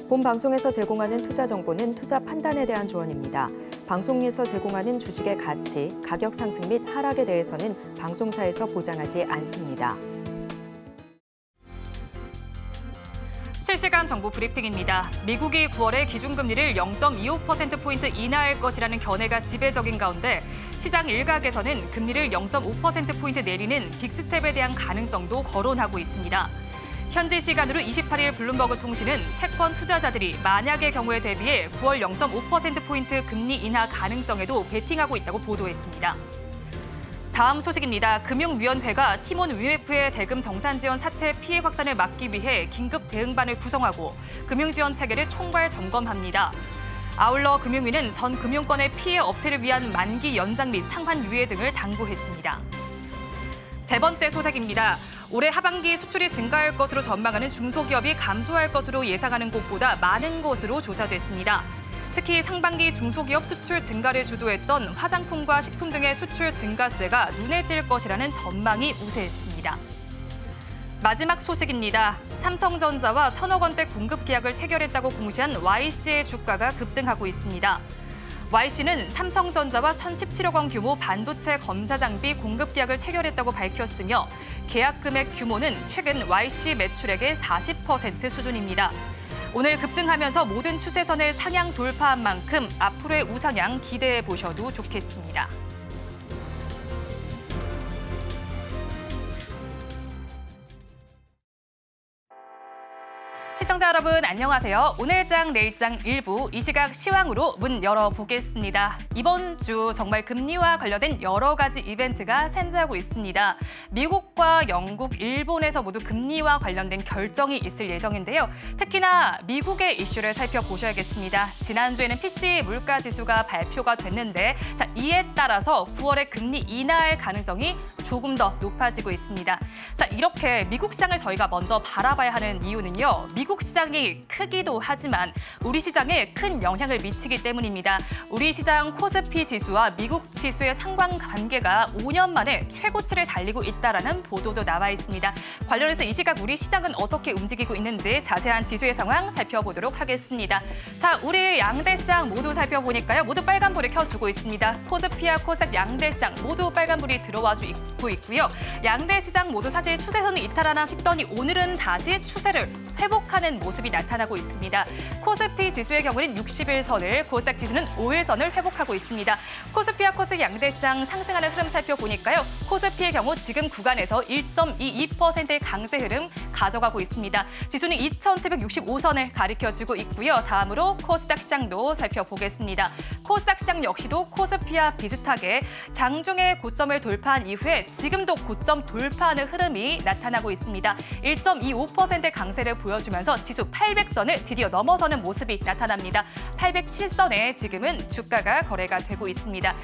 본 방송에서 제공하는 투자 정보는 투자 판단에 대한 조언입니다. 방송에서 제공하는 주식의 가치, 가격 상승 및 하락에 대해서는 방송사에서 보장하지 않습니다. 실시간 정보 브리핑입니다. 미국이 9월에 기준금리를 0.25%포인트 인하할 것이라는 견해가 지배적인 가운데 시장 일각에서는 금리를 0.5%포인트 내리는 빅스텝에 대한 가능성도 거론하고 있습니다. 현지 시간으로 28일 블룸버그 통신은 채권 투자자들이 만약의 경우에 대비해 9월 0.5%포인트 금리 인하 가능성에도 베팅하고 있다고 보도했습니다. 다음 소식입니다. 금융위원회가 티몬 위메프의 대금 정산 지원 사태 피해 확산을 막기 위해 긴급 대응반을 구성하고 금융지원 체계를 총괄 점검합니다. 아울러 금융위는 전 금융권의 피해 업체를 위한 만기 연장 및 상환 유예 등을 당부했습니다. 세 번째 소식입니다. 올해 하반기 수출이 증가할 것으로 전망하는 중소기업이 감소할 것으로 예상하는 곳보다 많은 것으로 조사됐습니다. 특히 상반기 중소기업 수출 증가를 주도했던 화장품과 식품 등의 수출 증가세가 눈에 띌 것이라는 전망이 우세했습니다. 마지막 소식입니다. 삼성전자와 1,000억 원대 공급 계약을 체결했다고 공시한 YC의 주가가 급등하고 있습니다. YC는 삼성전자와 1,017억 원 규모 반도체 검사 장비 공급 계약을 체결했다고 밝혔으며 계약 금액 규모는 최근 YC 매출액의 40% 수준입니다. 오늘 급등하면서 모든 추세선을 상향 돌파한 만큼 앞으로의 우상향 기대해 보셔도 좋겠습니다. 시청자 여러분 안녕하세요. 오늘장 내일장 일부 이 시각 시황으로 문 열어보겠습니다. 이번 주 정말 금리와 관련된 여러 가지 이벤트가 산재하고 있습니다. 미국과 영국, 일본에서 모두 금리와 관련된 결정이 있을 예정인데요. 특히나 미국의 이슈를 살펴보셔야겠습니다. 지난주에는 PC 물가지수가 발표가 됐는데 이에 따라서 9월에 금리 인하할 가능성이 조금 더 높아지고 있습니다. 이렇게 미국 시장을 저희가 먼저 바라봐야 하는 이유는요. 미국 시장이 크기도 하지만 우리 시장에 큰 영향을 미치기 때문입니다. 우리 시장 코스피 지수와 미국 지수의 상관관계가 5년 만에 최고치를 달리고 있다는 보도도 나와 있습니다. 관련해서 이 시각 우리 시장은 어떻게 움직이고 있는지 자세한 지수의 상황 살펴보도록 하겠습니다. 우리 양대 시장 모두 살펴보니까요. 모두 빨간불을 켜주고 있습니다. 코스피와 코스닥 양대 시장 모두 빨간불이 들어와주고 있고요. 양대 시장 모두 사실 추세선을 이탈하나 싶더니 오늘은 다시 추세를 회복하는 모습이 나타나고 있습니다. 코스피 지수의 경우는 60일선을, 코스닥 지수는 5일선을 회복하고 있습니다. 코스피와 코스닥 양대 시장 상승하는 흐름 살펴보니까요. 코스피의 경우 지금 구간에서 1.22%의 강세 흐름 가져가고 있습니다. 지수는 2,765선을 가리켜주고 있고요. 다음으로 코스닥 시장도 살펴보겠습니다. 코스닥 시장 역시도 코스피와 비슷하게 장중에 고점을 돌파한 이후에 지금도 고점 돌파하는 흐름이 나타나고 있습니다. 1.25%의 강세를 보여주면서 지수 800선을 드디어 넘어서는 모습이 나타납니다. 807선에 지금은 주가가 거래가 되고 있습니다.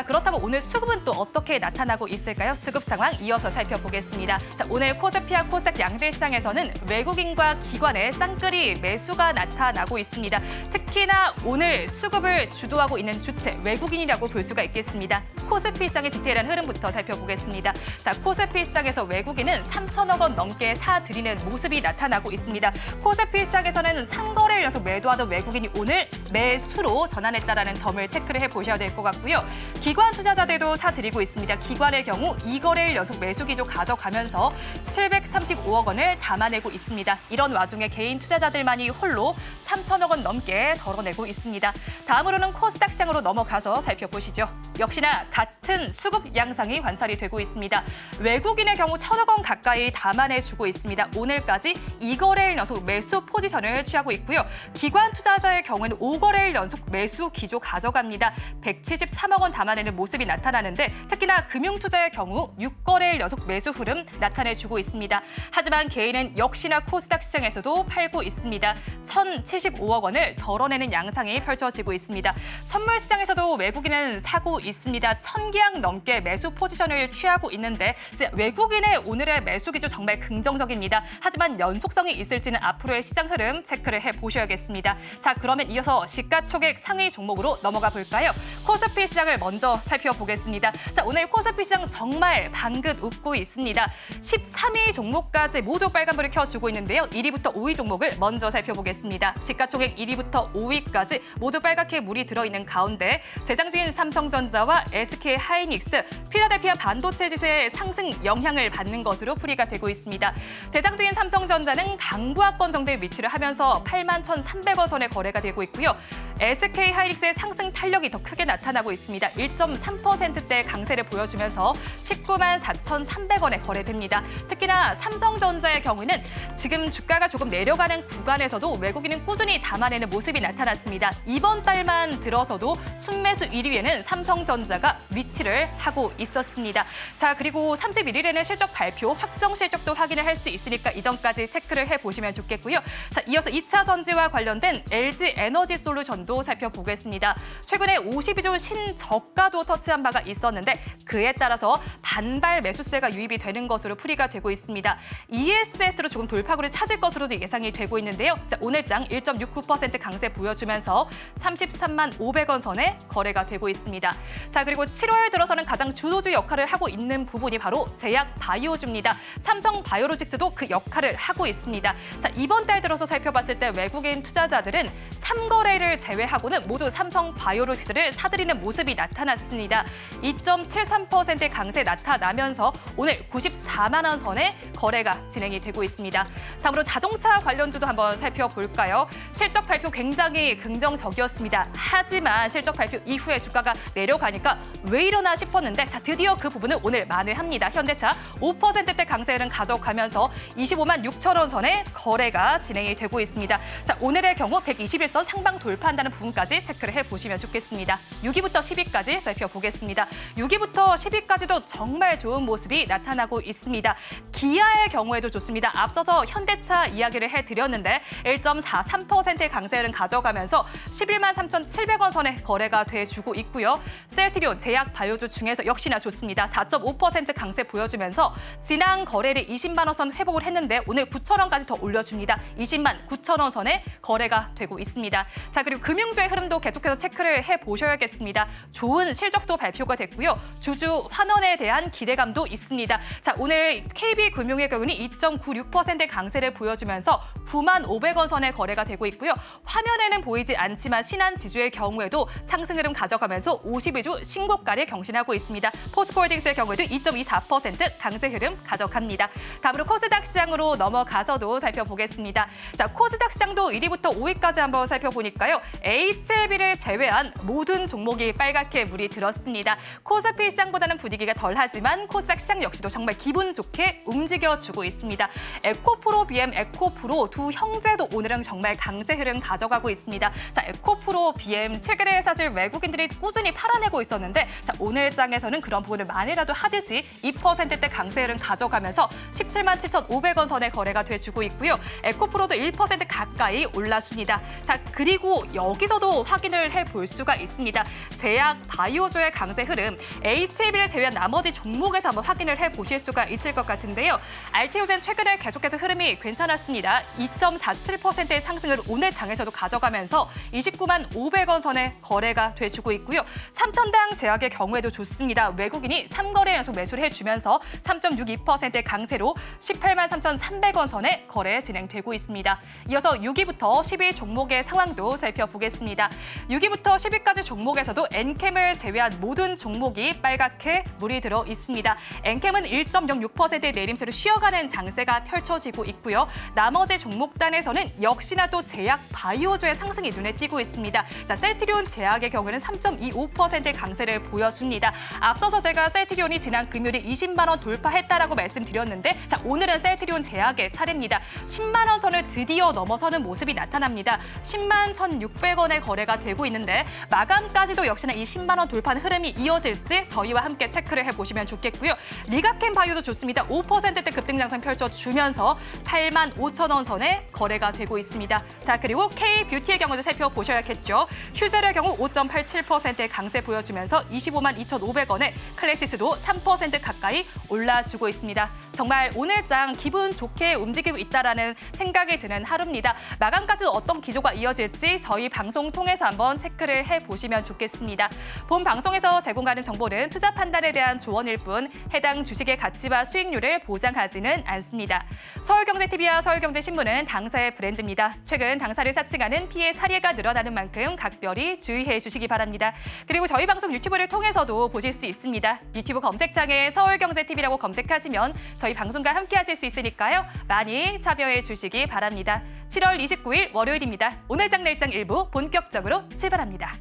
그렇다면 오늘 수급은 또 어떻게 나타나고 있을까요? 수급 상황 이어서 살펴보겠습니다. 오늘 코스피와 코스닥 양대 시장에서는 외국인과 기관의 쌍끌이 매수가 나타나고 있습니다. 특히나 오늘 수급을 주도하고 있는 주체 외국인이라고 볼 수가 있겠습니다. 코스피 시장의 디테일한 흐름부터 살펴보겠습니다. 코스피 시장에서 외국인은 3,000억 원 넘게 사들이는 모습이 나타나고 있습니다. 코스피 시장에서는 3거래일 연속 매도하던 외국인이 오늘 매수로 전환했다는 점을 체크를 해보셔야 될 것 같고요. 기관 투자자들도 사들이고 있습니다. 기관의 경우 2거래일 연속 매수 기조 가져가면서 735억 원을 담아내고 있습니다. 이런 와중에 개인 투자자들만이 홀로 3,000억 원 넘게 덜어내고 있습니다. 다음으로는 코스닥 시장으로 넘어가서 살펴보시죠. 역시나 같은 수급 양상이 관찰이 되고 있습니다. 외국인의 경우 1,000억 원 가까이 담아내주고 있습니다. 오늘까지 2거래일 연속 매수 포지션을 취하고 있고요. 기관 투자자의 경우는 5거래일 연속 매수 기조 가져갑니다. 173억 원 담아내는 모습이 나타나는데 특히나 금융투자의 경우 6거래일 연속 매수 흐름 나타내주고 있습니다. 하지만 개인은 역시나 코스닥 시장에서도 팔고 있습니다. 1,075억 원을 덜어내는 양상이 펼쳐지고 있습니다. 선물 시장에서도 외국인은 사고 있습니다. 1,000계약 넘게 매수 포지션을 취하고 있는데 외국인의 오늘의 매수 기조 정말 긍정적입니다. 하지만 연속성이 있을 있을지는 앞으로의 시장 흐름 체크를 해보셔야겠습니다. 자, 그러면 이어서 시가총액 상위 종목으로 넘어가 볼까요? 코스피 시장을 먼저 살펴보겠습니다. 자, 오늘 코스피 시장 정말 방긋 웃고 있습니다. 13위 종목까지 모두 빨간불을 켜주고 있는데요. 1위부터 5위 종목을 먼저 살펴보겠습니다. 시가총액 1위부터 5위까지 모두 빨갛게 물이 들어있는 가운데 대장 중인 삼성전자와 SK하이닉스, 필라델피아 반도체 지수의 상승 영향을 받는 것으로 풀이가 되고 있습니다. 대장 중인 삼성전자는 강보합권 정도의 위치를 하면서 81,300원 선에 거래가 되고 있고요. SK하이닉스의 상승 탄력이 더 크게 나타나고 있습니다. 1.3%대 강세를 보여주면서 194,300원에 거래됩니다. 특히나 삼성전자의 경우는 지금 주가가 조금 내려가는 구간에서도 외국인은 꾸준히 담아내는 모습이 나타났습니다. 이번 달만 들어서도 순매수 1위에는 삼성전자가 위치를 하고 있었습니다. 자, 그리고 31일에는 실적 발표, 확정 실적도 확인을 할 수 있으니까 이전까지 체크를 해보시면 좋겠고요. 자, 이어서 2차 전지와 관련된 LG 에너지 솔루션도 살펴보겠습니다. 최근에 52조 신저가도 터치한 바가 있었는데 그에 따라서 반발 매수세가 유입이 되는 것으로 풀이가 되고 있습니다. ESS로 조금 돌파구를 찾을 것으로도 예상이 되고 있는데요. 자, 오늘장 1.69% 강세 보여주면서 33만 500원 선에 거래가 되고 있습니다. 자, 그리고 7월 들어서는 가장 주도주 역할을 하고 있는 부분이 바로 제약 바이오주입니다. 삼성 바이오로직스도 그 역할을 하고 있습니다. 자, 이번 달 들어서 살펴봤을 때 외국인 투자자들은 3거래를 제외하고는 모두 삼성 바이오로직스를 사들이는 모습이 나타났습니다. 2.73%의 강세 나타나면서 오늘 94만 원 선에 거래가 진행이 되고 있습니다. 다음으로 자동차 관련주도 한번 살펴볼까요? 실적 발표 굉장히 긍정적이었습니다. 하지만 실적 발표 이후에 주가가 내려가니까 왜 이러나 싶었는데 자, 드디어 그 부분을 오늘 만회합니다. 현대차 5%대 강세를 가져가면서 25만 6천 원 선에 거래가 진행이 되고 있습니다. 자, 오늘의 경우 121선 상방 돌파한다는 부분까지 체크를 해보시면 좋겠습니다. 6위부터 10위까지 살펴보겠습니다. 6위부터 10위까지도 정말 좋은 모습이 나타나고 있습니다. 기아의 경우에도 좋습니다. 앞서서 현대차 이야기를 해드렸는데 1.43%의 강세를 가져가면서 11만 3,700원 선에 거래가 돼주고 있고요. 셀트리온, 제약 바이오주 중에서 역시나 좋습니다. 4.5% 강세 보여주면서 지난 거래일에 20만 원 선 회복을 했는데 오늘 9천 원까지 더 올려줍니다. 20만 9천 원 선에 거래가 되고 있습니다. 자, 그리고 금융주의 흐름도 계속해서 체크를 해보셔야겠습니다. 좋은 실적도 발표가 됐고요. 주주 환원에 대한 기대감도 있습니다. 자, 오늘 KB금융의 경우는 2.96%의 강세를 보여주면서 9만 500원 선에 거래가 되고 있고요. 화면에는 보이지 않지만 신한지주의 경우에도 상승 흐름 가져가면서 52주 신고가를 경신하고 있습니다. 포스코홀딩스의 경우에도 2.24% 강세 흐름 가져갑니다. 다음으로 코스닥 시장으로 넘어가서도 살펴보겠습니다. 자, 코스닥 시장도 1위부터 5위까지 한번 살펴보니까요. HLB를 제외한 모든 종목이 빨갛게 물이 들었습니다. 코스피 시장보다는 분위기가 덜하지만 코스닥 시장 역시도 정말 기분 좋게 움직여주고 있습니다. 에코프로, BM, 에코프로 두 형제도 오늘은 정말 강세 흐름 가져가고 있습니다. 자, 에코프로, BM 최근에 사실 외국인들이 꾸준히 팔아내고 있었는데 자, 오늘 장에서는 그런 부분을 만이라도 하듯이 2%대 강세 흐름 가져가면서 17만 7,500원 선에 거래가 돼주고 있고요. 에코프로도 1% 가까이 올라줍니다. 자, 그리고 여기서도 확인을 해볼 수가 있습니다. 제약 바이오주의 강세 흐름, HLB를 제외한 나머지 종목에서 한번 확인을 해보실 수가 있을 것 같은데요. 알테오젠 최근에 계속해서 흐름이 괜찮았습니다. 2.47%의 상승을 오늘 장에서도 가져가면서 29만 500원 선에 거래가 돼주고 있고요. 삼천당 제약의 경우에도 좋습니다. 외국인이 3거래 연속 매수를 해주면서 3.62%의 강세로 18만 3,300원 선에 거래 진행되고 있습니다. 이어서 6위부터 10위 종목의 상황도 살펴보겠습니다. 6위부터 10위까지 종목에서도 엔캠을 제외한 모든 종목이 빨갛게 물이 들어 있습니다. 엔캠은 1.06%의 내림세로 쉬어가는 장세가 펼쳐지고 있고요. 나머지 종목단에서는 역시나 또 제약 바이오주의 상승이 눈에 띄고 있습니다. 자, 셀트리온 제약의 경우는 3.25%의 강세를 보여줍니다. 앞서서 제가 셀트리온이 지난 금요일에 20만 원 돌파했다라고 말씀드렸는데 자, 오늘은 셀트리온 제약의 차례입니다. 10만 원 선을 드디어 넘어서는 모습이 나타납니다. 10만 10만 1,600원에 거래가 되고 있는데 마감까지도 역시나 이 10만 원 돌파하는 흐름이 이어질지 저희와 함께 체크를 해보시면 좋겠고요. 리가캠 바이오도 좋습니다. 5%대 급등 장상 펼쳐주면서 8만 5천 원 선에 거래가 되고 있습니다. 자, 그리고 K뷰티의 경우도 살펴보셔야겠죠. 휴젤의 경우 5.87%의 강세 보여주면서 25만 2,500원에 클래시스도 3% 가까이 올라주고 있습니다. 정말 오늘장 기분 좋게 움직이고 있다라는 생각이 드는 하루입니다. 마감까지 어떤 기조가 이어질지 저희 방송 통해서 한번 체크를 해보시면 좋겠습니다. 본 방송에서 제공하는 정보는 투자 판단에 대한 조언일 뿐 해당 주식의 가치와 수익률을 보장하지는 않습니다. 서울경제TV와 서울경제신문은 당사의 브랜드입니다. 최근 당사를 사칭하는 피해 사례가 늘어나는 만큼 각별히 주의해 주시기 바랍니다. 그리고 저희 방송 유튜브를 통해서도 보실 수 있습니다. 유튜브 검색창에 서울경제TV라고 검색하시면 저희 방송과 함께 하실 수 있으니까요. 많이 참여해 주시기 바랍니다. 7월 29일 월요일입니다. 오늘장 내일장 일부 본격적으로 출발합니다.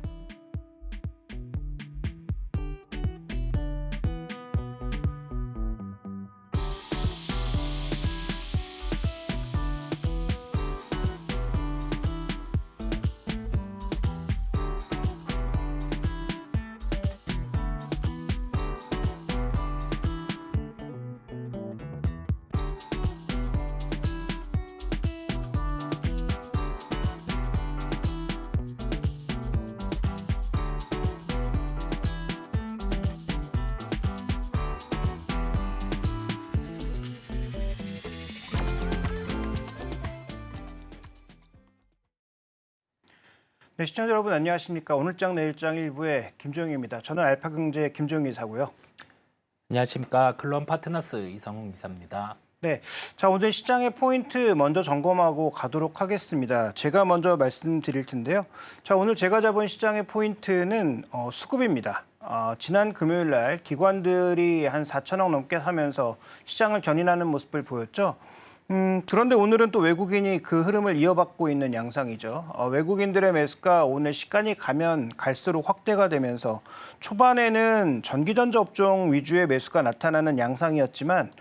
네, 시청자 여러분 안녕하십니까? 오늘장 내일장 일부의 김종희입니다. 저는 알파경제 김종희 이사고요. 안녕하십니까? 클론 파트너스 이성웅 이사입니다. 네, 자 오늘 시장의 포인트 먼저 점검하고 가도록 하겠습니다. 제가 먼저 말씀드릴 텐데요. 자 오늘 제가 잡은 시장의 포인트는 수급입니다. 지난 금요일 날 기관들이 한 4천억 넘게 사면서 시장을 견인하는 모습을 보였죠. 그런데 오늘은 또 외국인이 그 흐름을 이어받고 있는 양상이죠. 외국인들의 매수가 오늘 시간이 가면 갈수록 확대가 되면서 초반에는 전기전자 업종 위주의 매수가 나타나는 양상이었지만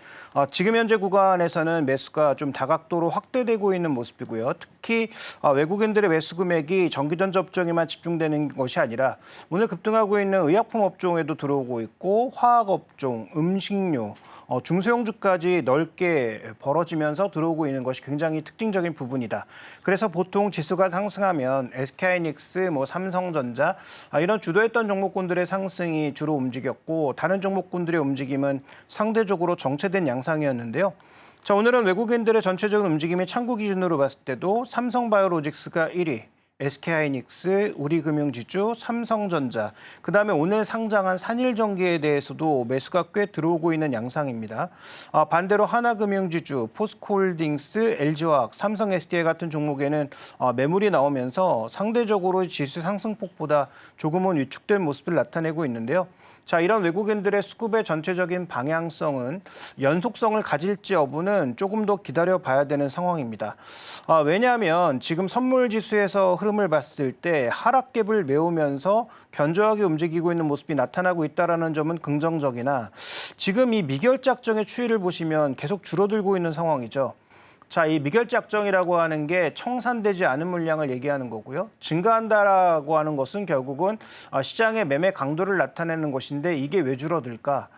지금 현재 구간에서는 매수가 좀 다각도로 확대되고 있는 모습이고요. 특히 외국인들의 매수 금액이 전기전자 업종에만 집중되는 것이 아니라 오늘 급등하고 있는 의약품 업종에도 들어오고 있고 화학 업종, 음식료, 중소형주까지 넓게 벌어지면서 들어오고 있는 것이 굉장히 특징적인 부분이다. 그래서 보통 지수가 상승하면 SK하이닉스, 삼성전자 이런 주도했던 종목군들의 상승이 주로 움직였고 다른 종목군들의 움직임은 상대적으로 정체된 양상이었는데요. 자, 오늘은 외국인들의 전체적인 움직임이 창구 기준으로 봤을 때도 삼성바이오로직스가 1위, SK하이닉스, 우리금융지주, 삼성전자, 그다음에 오늘 상장한 산일전기에 대해서도 매수가 꽤 들어오고 있는 양상입니다. 반대로 하나금융지주, 포스코홀딩스, LG화학, 삼성 SDI 같은 종목에는 매물이 나오면서 상대적으로 지수 상승폭보다 조금은 위축된 모습을 나타내고 있는데요. 자, 이런 외국인들의 수급의 전체적인 방향성은 연속성을 가질지 여부는 조금 더 기다려봐야 되는 상황입니다. 왜냐하면 지금 선물지수에서 흐름을 봤을 때 하락갭을 메우면서 견조하게 움직이고 있는 모습이 나타나고 있다는 점은 긍정적이나 지금 이 미결작정의 추이를 보시면 계속 줄어들고 있는 상황이죠. 자, 이 미결작정이라고 하는 게 청산되지 않은 물량을 얘기하는 거고요. 증가한다라고 하는 것은 결국은 시장의 매매 강도를 나타내는 것인데 이게 왜 줄어들까?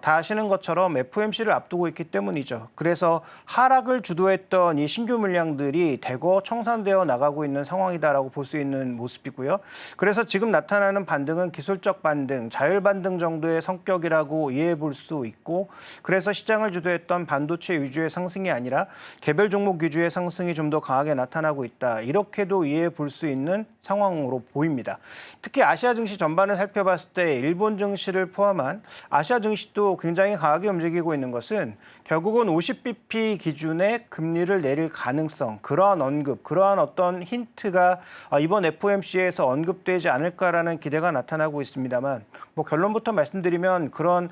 다 아시는 것처럼 FOMC를 앞두고 있기 때문이죠. 그래서 하락을 주도했던 이 신규 물량들이 대거 청산되어 나가고 있는 상황이다라고 볼 수 있는 모습이고요. 그래서 지금 나타나는 반등은 기술적 반등, 자율 반등 정도의 성격이라고 이해해 볼 수 있고, 그래서 시장을 주도했던 반도체 위주의 상승이 아니라 개별 종목 위주의 상승이 좀 더 강하게 나타나고 있다. 이렇게도 이해해 볼 수 있는 상황으로 보입니다. 특히 아시아 증시 전반을 살펴봤을 때 일본 증시를 포함한 아시아 증시도 굉장히 강하게 움직이고 있는 것은 결국은 50bp 기준의 금리를 내릴 가능성, 그러한 언급, 그러한 어떤 힌트가 이번 FOMC에서 언급되지 않을까라는 기대가 나타나고 있습니다만, 결론부터 말씀드리면 그런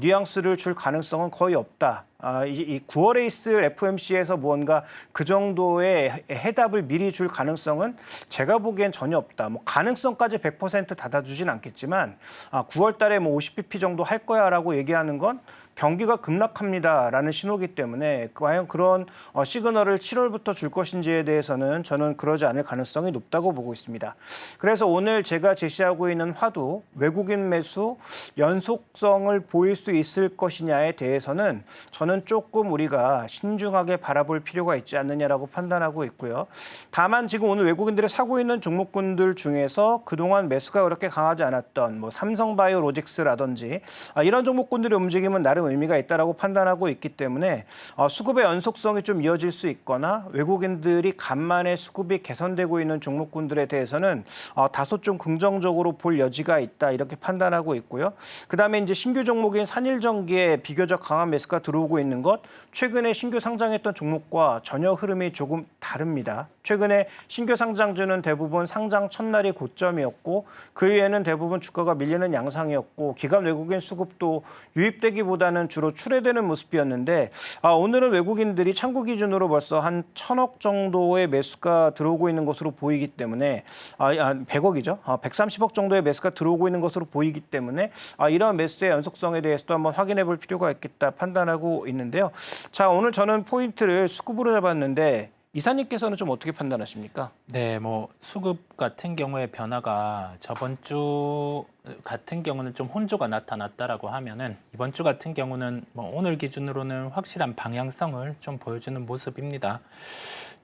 뉘앙스를 줄 가능성은 거의 없다. 이 9월에 있을 FOMC에서 무언가 그 정도의 해답을 미리 줄 가능성은 제가 보기엔 전혀 없다. 가능성까지 100% 닫아주진 않겠지만 9월 달에 50bp 정도 할 거야라고 얘기하는 건 경기가 급락합니다라는 신호기 때문에 과연 그런 시그널을 7월부터 줄 것인지에 대해서는 저는 그러지 않을 가능성이 높다고 보고 있습니다. 그래서 오늘 제가 제시하고 있는 화두, 외국인 매수 연속성을 보일 수 있을 것이냐에 대해서는 저는 조금 우리가 신중하게 바라볼 필요가 있지 않느냐라고 판단하고 있고요. 다만 지금 오늘 외국인들이 사고 있는 종목군들 중에서 그동안 매수가 그렇게 강하지 않았던 뭐 삼성바이오로직스라든지 이런 종목군들의 움직임은 나름 의미가 있다라고 판단하고 있기 때문에 수급의 연속성이 좀 이어질 수 있거나 외국인들이 간만에 수급이 개선되고 있는 종목군들에 대해서는 다소 좀 긍정적으로 볼 여지가 있다 이렇게 판단하고 있고요. 그다음에 이제 신규 종목인 산일전기에 비교적 강한 매수가 들어오고 있는 것, 최근에 신규 상장했던 종목과 전혀 흐름이 조금 다릅니다. 최근에 신규 상장주는 대부분 상장 첫날이 고점이었고 그 이후에는 대부분 주가가 밀리는 양상이었고 기관 외국인 수급도 유입되기보다는 주로 출회되는 모습이었는데 오늘은 외국인들이 창구 기준으로 벌써 한 1,000억 정도의 매수가 들어오고 있는 것으로 보이기 때문에 100억이죠. 130억 정도의 매수가 들어오고 있는 것으로 보이기 때문에 이런 매수의 연속성에 대해서도 한번 확인해 볼 필요가 있겠다 판단하고 있는데요. 자, 오늘 저는 포인트를 수급으로 잡았는데 이사님께서는 좀 어떻게 판단하십니까? 네, 뭐 수급 같은 경우에 변화가 저번 주 같은 경우는 좀 혼조가 나타났다라고 하면은 이번 주 같은 경우는 뭐 오늘 기준으로는 확실한 방향성을 좀 보여주는 모습입니다.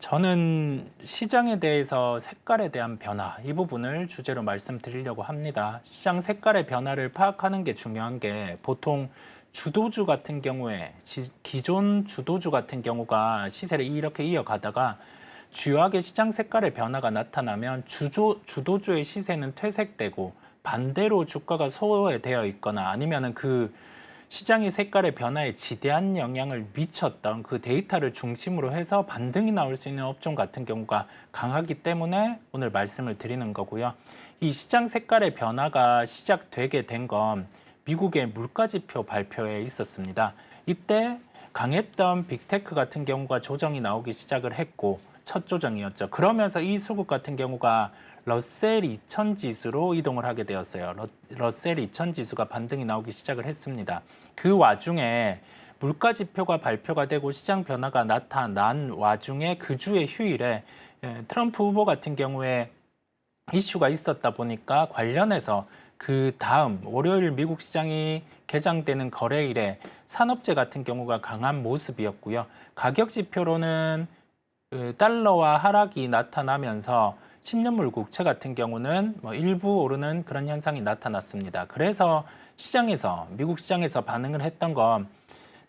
저는 시장에 대해서 색깔에 대한 변화 이 부분을 주제로 말씀드리려고 합니다. 시장 색깔의 변화를 파악하는 게 중요한 게 보통 주도주 같은 경우에 기존 주도주 같은 경우가 시세를 이렇게 이어가다가 주요하게 시장 색깔의 변화가 나타나면 주도주의 시세는 퇴색되고 반대로 주가가 소외되어 있거나 아니면은 그 시장의 색깔의 변화에 지대한 영향을 미쳤던 그 데이터를 중심으로 해서 반등이 나올 수 있는 업종 같은 경우가 강하기 때문에 오늘 말씀을 드리는 거고요. 이 시장 색깔의 변화가 시작되게 된 건 미국의 물가지표 발표에 있었습니다. 이때 강했던 빅테크 같은 경우가 조정이 나오기 시작을 했고 첫 조정이었죠. 그러면서 이 수급 같은 경우가 러셀 2000 지수로 이동을 하게 되었어요. 러셀 2000 지수가 반등이 나오기 시작을 했습니다. 그 와중에 물가지표가 발표가 되고 시장 변화가 나타난 와중에 그 주의 휴일에 트럼프 후보 같은 경우에 이슈가 있었다 보니까 관련해서 그 다음 월요일 미국 시장이 개장되는 거래일에 산업재 같은 경우가 강한 모습이었고요. 가격 지표로는 달러와 하락이 나타나면서 10년물 국채 같은 경우는 일부 오르는 그런 현상이 나타났습니다. 그래서 시장에서 미국 시장에서 반응을 했던 건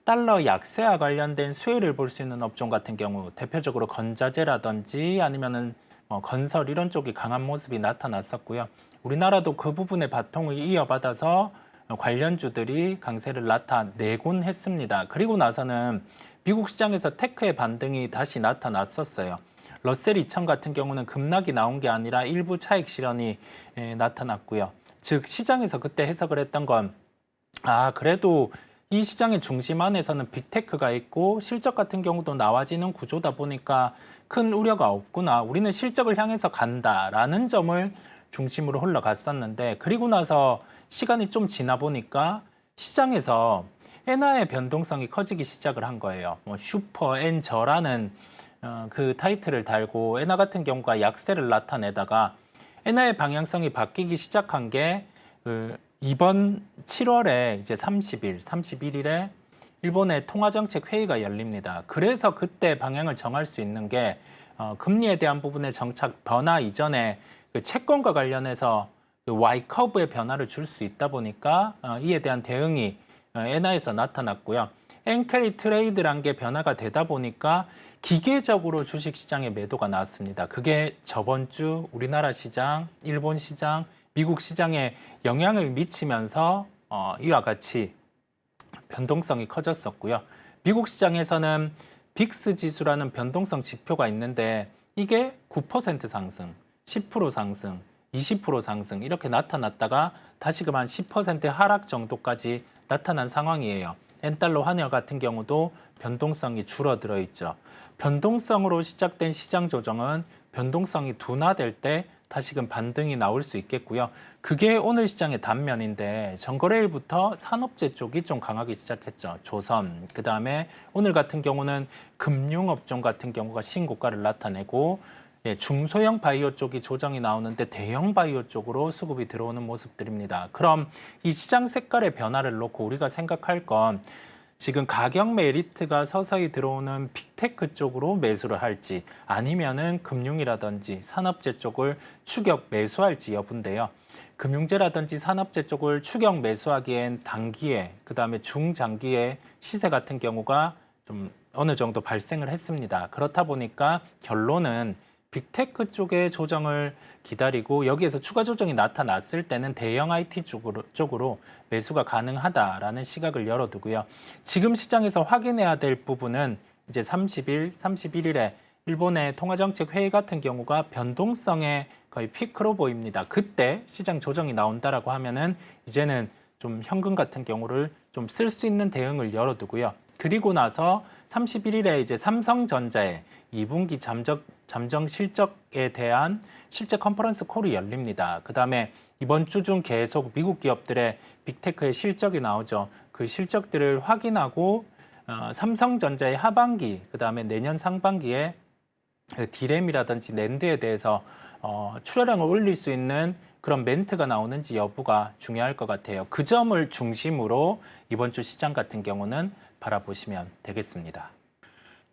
달러 약세와 관련된 수혜를 볼 수 있는 업종 같은 경우 대표적으로 건자재라든지 아니면은 건설 이런 쪽이 강한 모습이 나타났었고요. 우리나라도 그 부분의 바통을 이어받아서 관련주들이 강세를 나타내곤 했습니다. 그리고 나서는 미국 시장에서 테크의 반등이 다시 나타났었어요. 러셀 2000 같은 경우는 급락이 나온 게 아니라 일부 차익 실현이 나타났고요. 즉 시장에서 그때 해석을 했던 건 그래도 이 시장의 중심 안에서는 빅테크가 있고 실적 같은 경우도 나와지는 구조다 보니까 큰 우려가 없구나. 우리는 실적을 향해서 간다라는 점을 중심으로 흘러갔었는데 그리고 나서 시간이 좀 지나 보니까 시장에서 엔화의 변동성이 커지기 시작을 한 거예요. 슈퍼 엔저라는 그 타이틀을 달고 엔화 같은 경우가 약세를 나타내다가 엔화의 방향성이 바뀌기 시작한 게 이번 7월에 이제 31일에 일본의 통화정책 회의가 열립니다. 그래서 그때 방향을 정할 수 있는 게 금리에 대한 부분의 정착 변화 이전에 그 채권과 관련해서 그 Y커브의 변화를 줄 수 있다 보니까 이에 대한 대응이 엔화에서 나타났고요. 엔캐리 트레이드란 게 변화가 되다 보니까 기계적으로 주식시장에 매도가 나왔습니다. 그게 저번 주 우리나라 시장, 일본 시장, 미국 시장에 영향을 미치면서 이와 같이 변동성이 커졌었고요. 미국 시장에서는 빅스 지수라는 변동성 지표가 있는데 이게 9% 상승, 10% 상승, 20% 상승 이렇게 나타났다가 다시금 한 10% 하락 정도까지 나타난 상황이에요. 엔달러 환율 같은 경우도 변동성이 줄어들어 있죠. 변동성으로 시작된 시장 조정은 변동성이 둔화될 때 다시금 반등이 나올 수 있겠고요. 그게 오늘 시장의 단면인데 전거래일부터 산업재 쪽이 좀 강하기 시작했죠. 조선, 그다음에 오늘 같은 경우는 금융업종 같은 경우가 신고가를 나타내고 중소형 바이오 쪽이 조정이 나오는데 대형 바이오 쪽으로 수급이 들어오는 모습들입니다. 그럼 이 시장 색깔의 변화를 놓고 우리가 생각할 건 지금 가격 메리트가 서서히 들어오는 빅테크 쪽으로 매수를 할지 아니면은 금융이라든지 산업재 쪽을 추격 매수할지 여부인데요. 금융재라든지 산업재 쪽을 추격 매수하기엔 단기에 그다음에 중장기에 시세 같은 경우가 좀 어느 정도 발생을 했습니다. 그렇다 보니까 결론은 빅테크 쪽의 조정을 기다리고 여기에서 추가 조정이 나타났을 때는 대형 IT 쪽으로 매수가 가능하다라는 시각을 열어두고요. 지금 시장에서 확인해야 될 부분은 이제 31일에 일본의 통화정책 회의 같은 경우가 변동성의 거의 피크로 보입니다. 그때 시장 조정이 나온다라고 하면은 이제는 좀 현금 같은 경우를 좀 쓸 수 있는 대응을 열어두고요. 그리고 나서 31일에 이제 삼성전자의 2분기 잠정 실적에 대한 실제 컨퍼런스 콜이 열립니다. 그다음에 이번 주 중 계속 미국 기업들의 빅테크의 실적이 나오죠. 그 실적들을 확인하고 삼성전자의 하반기, 그다음에 내년 상반기에 디램이라든지 낸드에 대해서 출하량을 올릴 수 있는 그런 멘트가 나오는지 여부가 중요할 것 같아요. 그 점을 중심으로 이번 주 시장 같은 경우는 바라보시면 되겠습니다.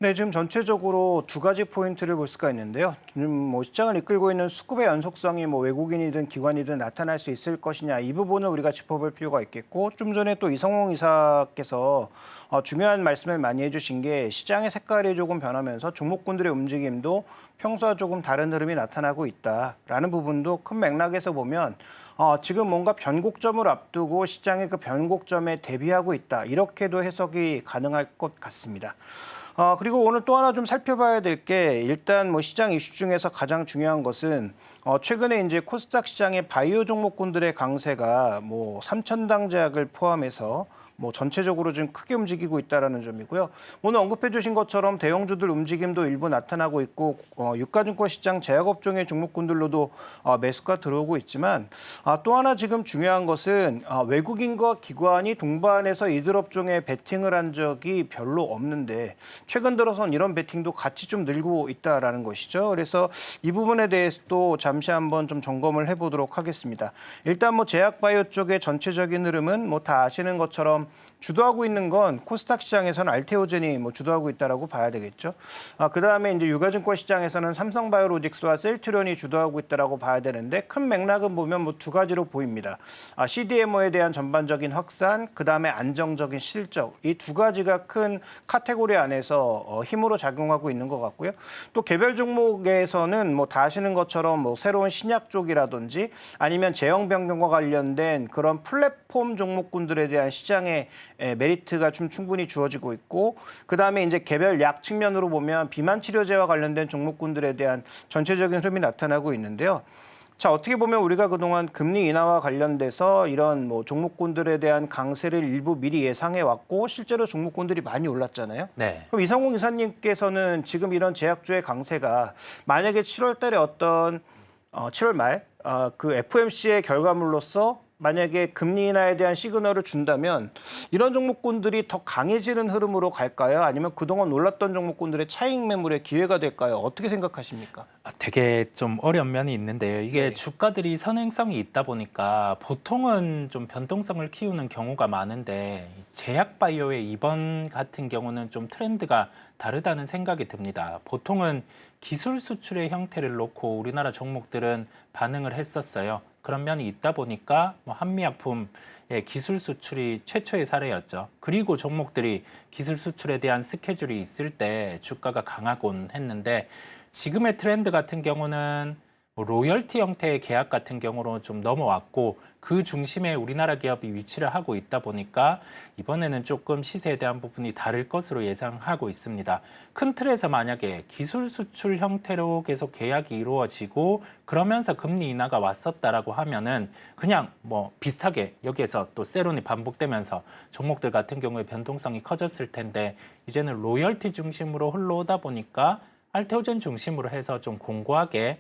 네, 지금 전체적으로 두 가지 포인트를 볼 수가 있는데요. 지금 뭐 시장을 이끌고 있는 수급의 연속성이 뭐 외국인이든 기관이든 나타날 수 있을 것이냐, 이 부분을 우리가 짚어볼 필요가 있겠고, 좀 전에 또 이성홍 이사께서 중요한 말씀을 많이 해주신 게 시장의 색깔이 조금 변하면서 종목군들의 움직임도 평소와 조금 다른 흐름이 나타나고 있다라는 부분도 큰 맥락에서 보면 지금 뭔가 변곡점을 앞두고 시장의 그 변곡점에 대비하고 있다, 이렇게도 해석이 가능할 것 같습니다. 그리고 오늘 또 하나 좀 살펴봐야 될 게 일단 뭐 시장 이슈 중에서 가장 중요한 것은 최근에 이제 코스닥 시장의 바이오 종목군들의 강세가 뭐 3,000당 제약을 포함해서 뭐 전체적으로 좀 크게 움직이고 있다라는 점이고요. 오늘 언급해 주신 것처럼 대형주들 움직임도 일부 나타나고 있고 유가증권 시장 제약업종의 종목군들로도 매수가 들어오고 있지만 또 하나 지금 중요한 것은 외국인과 기관이 동반해서 이들 업종에 베팅을 한 적이 별로 없는데 최근 들어선 이런 베팅도 같이 좀 늘고 있다라는 것이죠. 그래서 이 부분에 대해서도 잠시 한번 좀 점검을 해보도록 하겠습니다. 일단 뭐 제약바이오 쪽의 전체적인 흐름은 뭐 다 아시는 것처럼 주도하고 있는 건 코스닥 시장에서는 알테오젠이 뭐 주도하고 있다라고 봐야 되겠죠. 그다음에 이제 유가증권 시장에서는 삼성바이오로직스와 셀트리온이 주도하고 있다라고 봐야 되는데 큰 맥락은 보면 뭐 두 가지로 보입니다. CDMO에 대한 전반적인 확산, 그다음에 안정적인 실적, 이 두 가지가 큰 카테고리 안에서 힘으로 작용하고 있는 것 같고요. 또 개별 종목에서는 뭐 다 아시는 것처럼 뭐 새로운 신약 쪽이라든지 아니면 제형 변경과 관련된 그런 플랫폼 종목군들에 대한 시장의 메리트가 좀 충분히 주어지고 있고, 그다음에 이제 개별 약 측면으로 보면 비만 치료제와 관련된 종목군들에 대한 전체적인 흐름이 나타나고 있는데요. 자, 어떻게 보면 우리가 그동안 금리 인하와 관련돼서 이런 뭐 종목군들에 대한 강세를 일부 미리 예상해 왔고 실제로 종목군들이 많이 올랐잖아요. 네. 그럼 이성홍 이사님께서는 지금 이런 제약주의 강세가 만약에 7월 달에 어떤 7월 말 그 FOMC의 결과물로서 만약에 금리 인하에 대한 시그널을 준다면 이런 종목군들이 더 강해지는 흐름으로 갈까요? 아니면 그동안 올랐던 종목군들의 차익 매물의 기회가 될까요? 어떻게 생각하십니까? 되게 좀 어려운 면이 있는데요. 이게 네. 주가들이 선행성이 있다 보니까 보통은 좀 변동성을 키우는 경우가 많은데 제약바이오의 이번 같은 경우는 좀 트렌드가 다르다는 생각이 듭니다. 보통은 기술 수출의 형태를 놓고 우리나라 종목들은 반응을 했었어요. 그런 면이 있다 보니까 뭐 한미약품의 기술 수출이 최초의 사례였죠. 그리고 종목들이 기술 수출에 대한 스케줄이 있을 때 주가가 강하곤 했는데 지금의 트렌드 같은 경우는 뭐 로열티 형태의 계약 같은 경우로 좀 넘어왔고 그 중심에 우리나라 기업이 위치를 하고 있다 보니까 이번에는 조금 시세에 대한 부분이 다를 것으로 예상하고 있습니다. 큰 틀에서 만약에 기술 수출 형태로 계속 계약이 이루어지고 그러면서 금리 인하가 왔었다라고 하면은 그냥 뭐 비슷하게 여기에서 또 세론이 반복되면서 종목들 같은 경우에 변동성이 커졌을 텐데 이제는 로열티 중심으로 흘러오다 보니까 알테오젠 중심으로 해서 좀 공고하게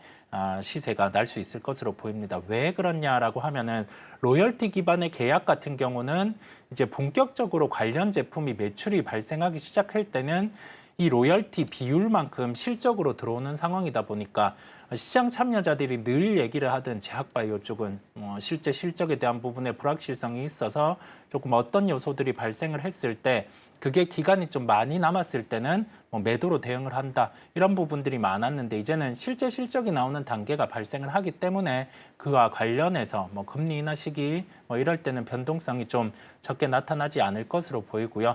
시세가 날 수 있을 것으로 보입니다. 왜 그러냐라고 하면은 로열티 기반의 계약 같은 경우는 이제 본격적으로 관련 제품이 매출이 발생하기 시작할 때는 이 로열티 비율만큼 실적으로 들어오는 상황이다 보니까 시장 참여자들이 늘 얘기를 하던 제약바이오 쪽은 실제 실적에 대한 부분에 불확실성이 있어서 조금 어떤 요소들이 발생을 했을 때 그게 기간이 좀 많이 남았을 때는 매도로 대응을 한다 이런 부분들이 많았는데 이제는 실제 실적이 나오는 단계가 발생을 하기 때문에 그와 관련해서 금리 인하 시기 이럴 때는 변동성이 좀 적게 나타나지 않을 것으로 보이고요.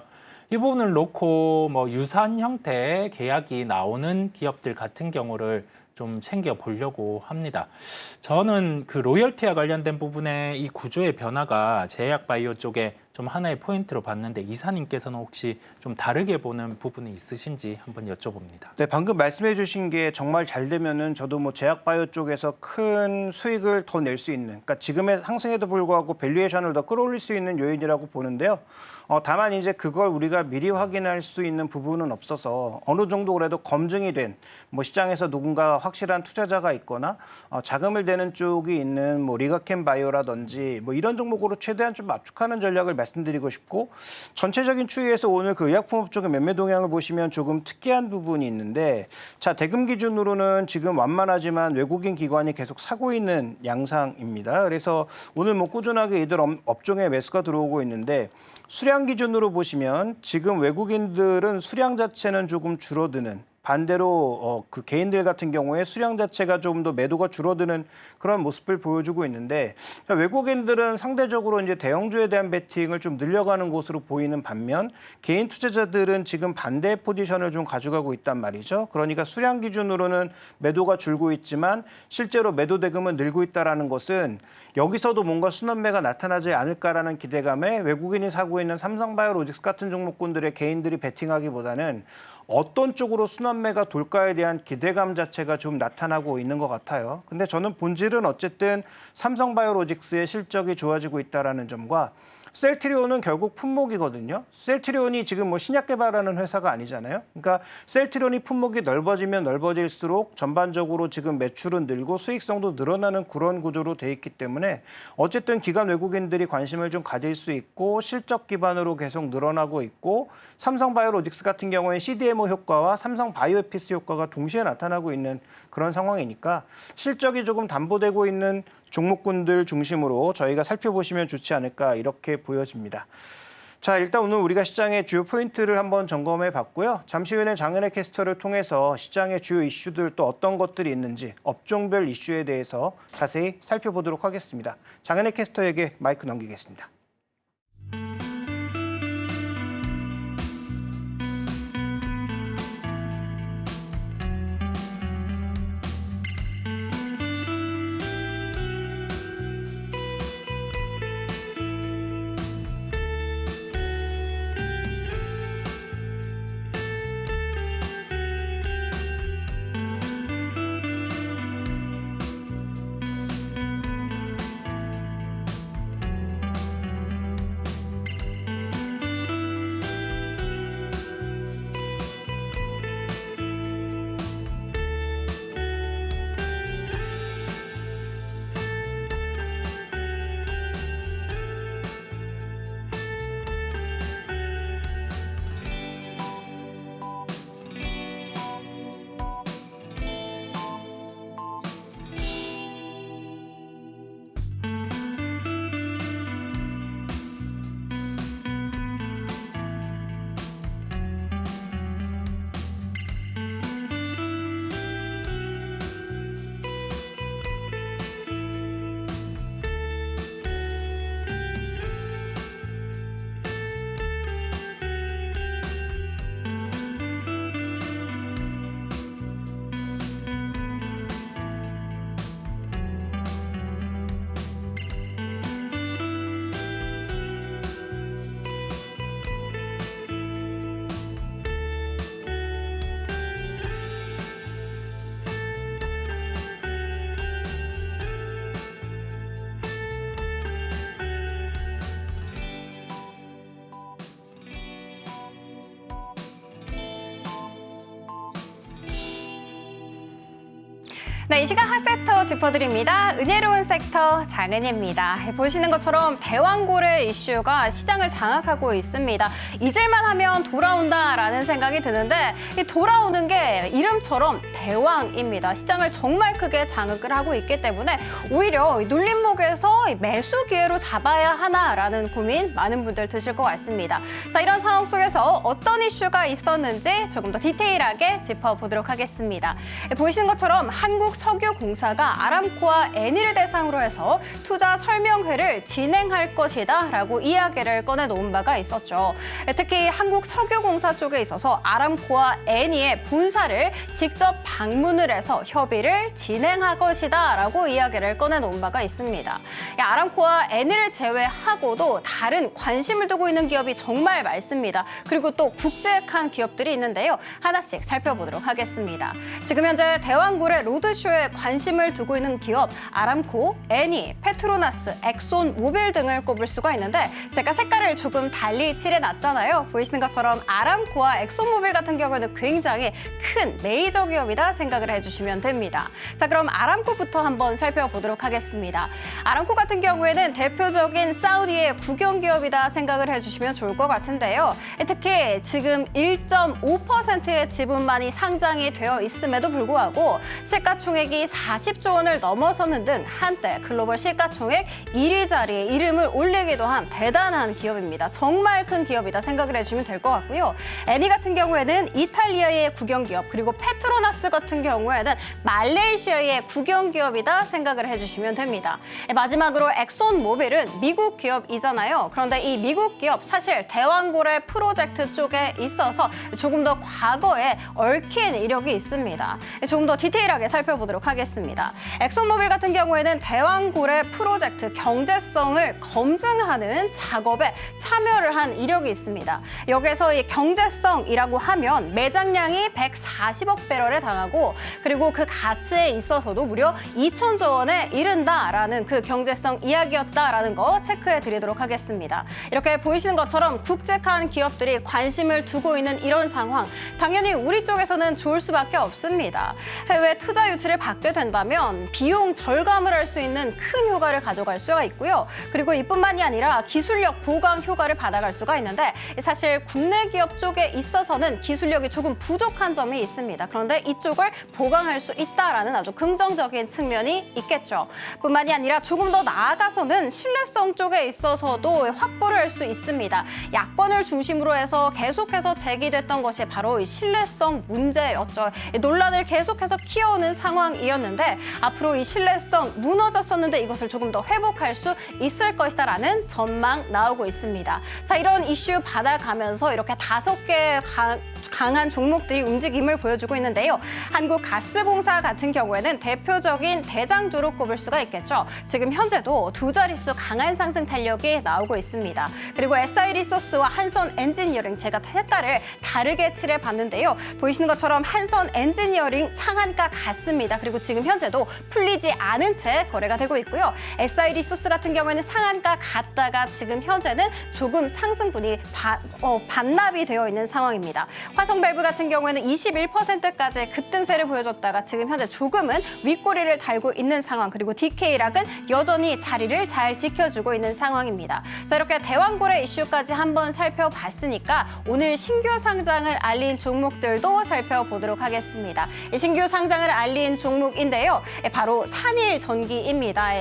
이 부분을 놓고 유사한 형태의 계약이 나오는 기업들 같은 경우를 좀 챙겨 보려고 합니다. 저는 그 로열티와 관련된 부분의 이 구조의 변화가 제약바이오 쪽에 좀 하나의 포인트로 봤는데 이사님께서는 혹시 좀 다르게 보는 부분이 있으신지 한번 여쭤봅니다. 네, 방금 말씀해 주신 게 정말 잘 되면은 저도 제약바이오 쪽에서 큰 수익을 더 낼 수 있는, 그러니까 지금의 상승에도 불구하고 밸류에이션을 더 끌어올릴 수 있는 요인이라고 보는데요. 다만 이제 그걸 우리가 미리 확인할 수 있는 부분은 없어서 어느 정도 그래도 검증이 된 시장에서 누군가 확실한 투자자가 있거나 자금을 대는 쪽이 있는 리가캠 바이오라든지 이런 종목으로 최대한 좀 압축하는 전략을 말씀드리고 싶고, 전체적인 추이에서 오늘 그 의약품업 쪽의 매매 동향을 보시면 조금 특이한 부분이 있는데, 자, 대금 기준으로는 지금 완만하지만 외국인 기관이 계속 사고 있는 양상입니다. 그래서 오늘 꾸준하게 이들 업종에 매수가 들어오고 있는데, 수량 기준으로 보시면 지금 외국인들은 수량 자체는 조금 줄어드는, 반대로 그 개인들 같은 경우에 수량 자체가 좀 더 매도가 줄어드는 그런 모습을 보여주고 있는데, 외국인들은 상대적으로 이제 대형주에 대한 베팅을 좀 늘려가는 것으로 보이는 반면 개인 투자자들은 지금 반대 포지션을 좀 가져가고 있단 말이죠. 그러니까 수량 기준으로는 매도가 줄고 있지만 실제로 매도 대금은 늘고 있다라는 것은 여기서도 뭔가 순환매가 나타나지 않을까라는 기대감에 외국인이 사고 있는 삼성바이오로직스 같은 종목군들의 개인들이 베팅하기보다는 어떤 쪽으로 순환매가 돌까에 대한 기대감 자체가 좀 나타나고 있는 것 같아요. 근데 저는 본질은 어쨌든 삼성바이오로직스의 실적이 좋아지고 있다는 점과 셀트리온은 결국 품목이거든요. 셀트리온이 지금 신약 개발하는 회사가 아니잖아요. 그러니까 셀트리온이 품목이 넓어지면 넓어질수록 전반적으로 지금 매출은 늘고 수익성도 늘어나는 그런 구조로 돼 있기 때문에 어쨌든 기관 외국인들이 관심을 좀 가질 수 있고 실적 기반으로 계속 늘어나고 있고, 삼성바이오로직스 같은 경우에 CDMO 효과와 삼성바이오에피스 효과가 동시에 나타나고 있는 그런 상황이니까 실적이 조금 담보되고 있는 종목군들 중심으로 저희가 살펴보시면 좋지 않을까 이렇게 보여집니다. 자, 일단 오늘 우리가 시장의 주요 포인트를 한번 점검해 봤고요. 잠시 후에는 장은혜 캐스터를 통해서 시장의 주요 이슈들 또 어떤 것들이 있는지 업종별 이슈에 대해서 자세히 살펴보도록 하겠습니다. 장은혜 캐스터에게 마이크 넘기겠습니다. 네, 이 시간 핫섹터 짚어드립니다. 은혜로운 섹터 장은희입니다. 보시는 것처럼 대왕고래 이슈가 시장을 장악하고 있습니다. 잊을만 하면 돌아온다라는 생각이 드는데 이 돌아오는 게 이름처럼 대왕입니다. 시장을 정말 크게 장악을 하고 있기 때문에 오히려 눌림목에서 매수 기회로 잡아야 하나라는 고민 많은 분들 드실 것 같습니다. 자, 이런 상황 속에서 어떤 이슈가 있었는지 조금 더 디테일하게 짚어보도록 하겠습니다. 보시는 것처럼 한국석유공사가 아람코와 애니를 대상으로 해서 투자 설명회를 진행할 것이다 라고 이야기를 꺼내놓은 바가 있었죠. 특히 한국석유공사 쪽에 있어서 아람코와 애니의 본사를 직접 방문을 해서 협의를 진행할 것이다 라고 이야기를 꺼내놓은 바가 있습니다. 아람코와 애니를 제외하고도 다른 관심을 두고 있는 기업이 정말 많습니다. 그리고 또 국제한 기업들이 있는데요. 하나씩 살펴보도록 하겠습니다. 지금 현재 대왕고래 로드쇼에 관심을 두고 있는 기업 아람코, 애니, 페트로나스, 엑손 모빌 등을 꼽을 수가 있는데 제가 색깔을 조금 달리 칠해놨잖아요. 보이시는 것처럼 아람코와 엑손 모빌 같은 경우에는 굉장히 큰 메이저 기업이다 생각을 해주시면 됩니다. 자, 그럼 아람코부터 한번 살펴보도록 하겠습니다. 아람코 같은 경우에는 대표적인 사우디의 국영기업이다 생각을 해주시면 좋을 것 같은데요. 특히 지금 1.5%의 지분만이 상장이 되어 있음에도 불구하고 시가총액이 40조 원을 넘어서는 등 한때 글로벌 시가총액 1위 자리에 이름을 올리기도 한 대단한 기업입니다. 정말 큰 기업이다 생각을 해주시면 될 것 같고요. 애니 같은 경우에는 이탈리아의 국영기업, 그리고 페트로나스 같은 경우에는 말레이시아의 국영기업이다 생각을 해주시면 됩니다. 마지막으로 엑손 모빌은 미국 기업이잖아요. 그런데 이 미국 기업 사실 대왕고래 프로젝트 쪽에 있어서 조금 더 과거에 얽힌 이력이 있습니다. 조금 더 디테일하게 살펴보도록 하겠습니다. 엑손모빌 같은 경우에는 대왕고래 프로젝트 경제성을 검증하는 작업에 참여를 한 이력이 있습니다. 여기에서 이 경제성이라고 하면 매장량이 140억 배럴에 달하고 그리고 그 가치에 있어서도 무려 2천조 원에 이른다라는 그 경제성 이야기였다라는 거 체크해 드리도록 하겠습니다. 이렇게 보이시는 것처럼 국제한 기업들이 관심을 두고 있는 이런 상황, 당연히 우리 쪽에서는 좋을 수밖에 없습니다. 해외 투자 유치를 받게 된다면 비용 절감을 할 수 있는 큰 효과를 가져갈 수가 있고요. 그리고 이뿐만이 아니라 기술력 보강 효과를 받아갈 수가 있는데 사실 국내 기업 쪽에 있어서는 기술력이 조금 부족한 점이 있습니다. 그런데 이쪽을 보강할 수 있다라는 아주 긍정적인 측면이 있겠죠. 뿐만이 아니라 조금 더 나아가서는 신뢰성 쪽에 있어서도 확보를 할 수 있습니다. 야권을 중심으로 해서 계속해서 제기됐던 것이 바로 이 신뢰성 문제였죠. 이 논란을 계속해서 키워오는 상황이었는데 앞으로 이 신뢰성 무너졌었는데 이것을 조금 더 회복할 수 있을 것이다라는 전망 나오고 있습니다. 자, 이런 이슈 받아가면서 이렇게 5개 강한 종목들이 움직임을 보여주고 있는데요. 한국가스공사 같은 경우에는 대표적인 대장주로 꼽을 수가 있겠죠. 지금 현재도 두 자릿수 강한 상승 탄력이 나오고 있습니다. 그리고 SI리소스와 한선 엔지니어링 제가 색깔을 다르게 칠해봤는데요. 보이시는 것처럼 한선 엔지니어링 상한가 같습니다. 그리고 지금 현재도 풀리지 않은 채 거래가 되고 있고요. SI리소스 같은 경우에는 상한가 같다가 지금 현재는 조금 상승분이 반납이 되어 있는 상황입니다. 화성밸브 같은 경우에는 21%까지 급등세를 보여줬다가 지금 현재 조금은 윗꼬리를 달고 있는 상황, 그리고 DK락은 여전히 자리를 잘 지켜주고 있는 상황입니다. 자, 이렇게 대왕고래 이슈까지 한번 살펴봤으니까 오늘 신규 상장을 알린 종목들도 살펴보도록 하겠습니다. 신규 상장을 알린 종목인데요. 바로 산일전기입니다.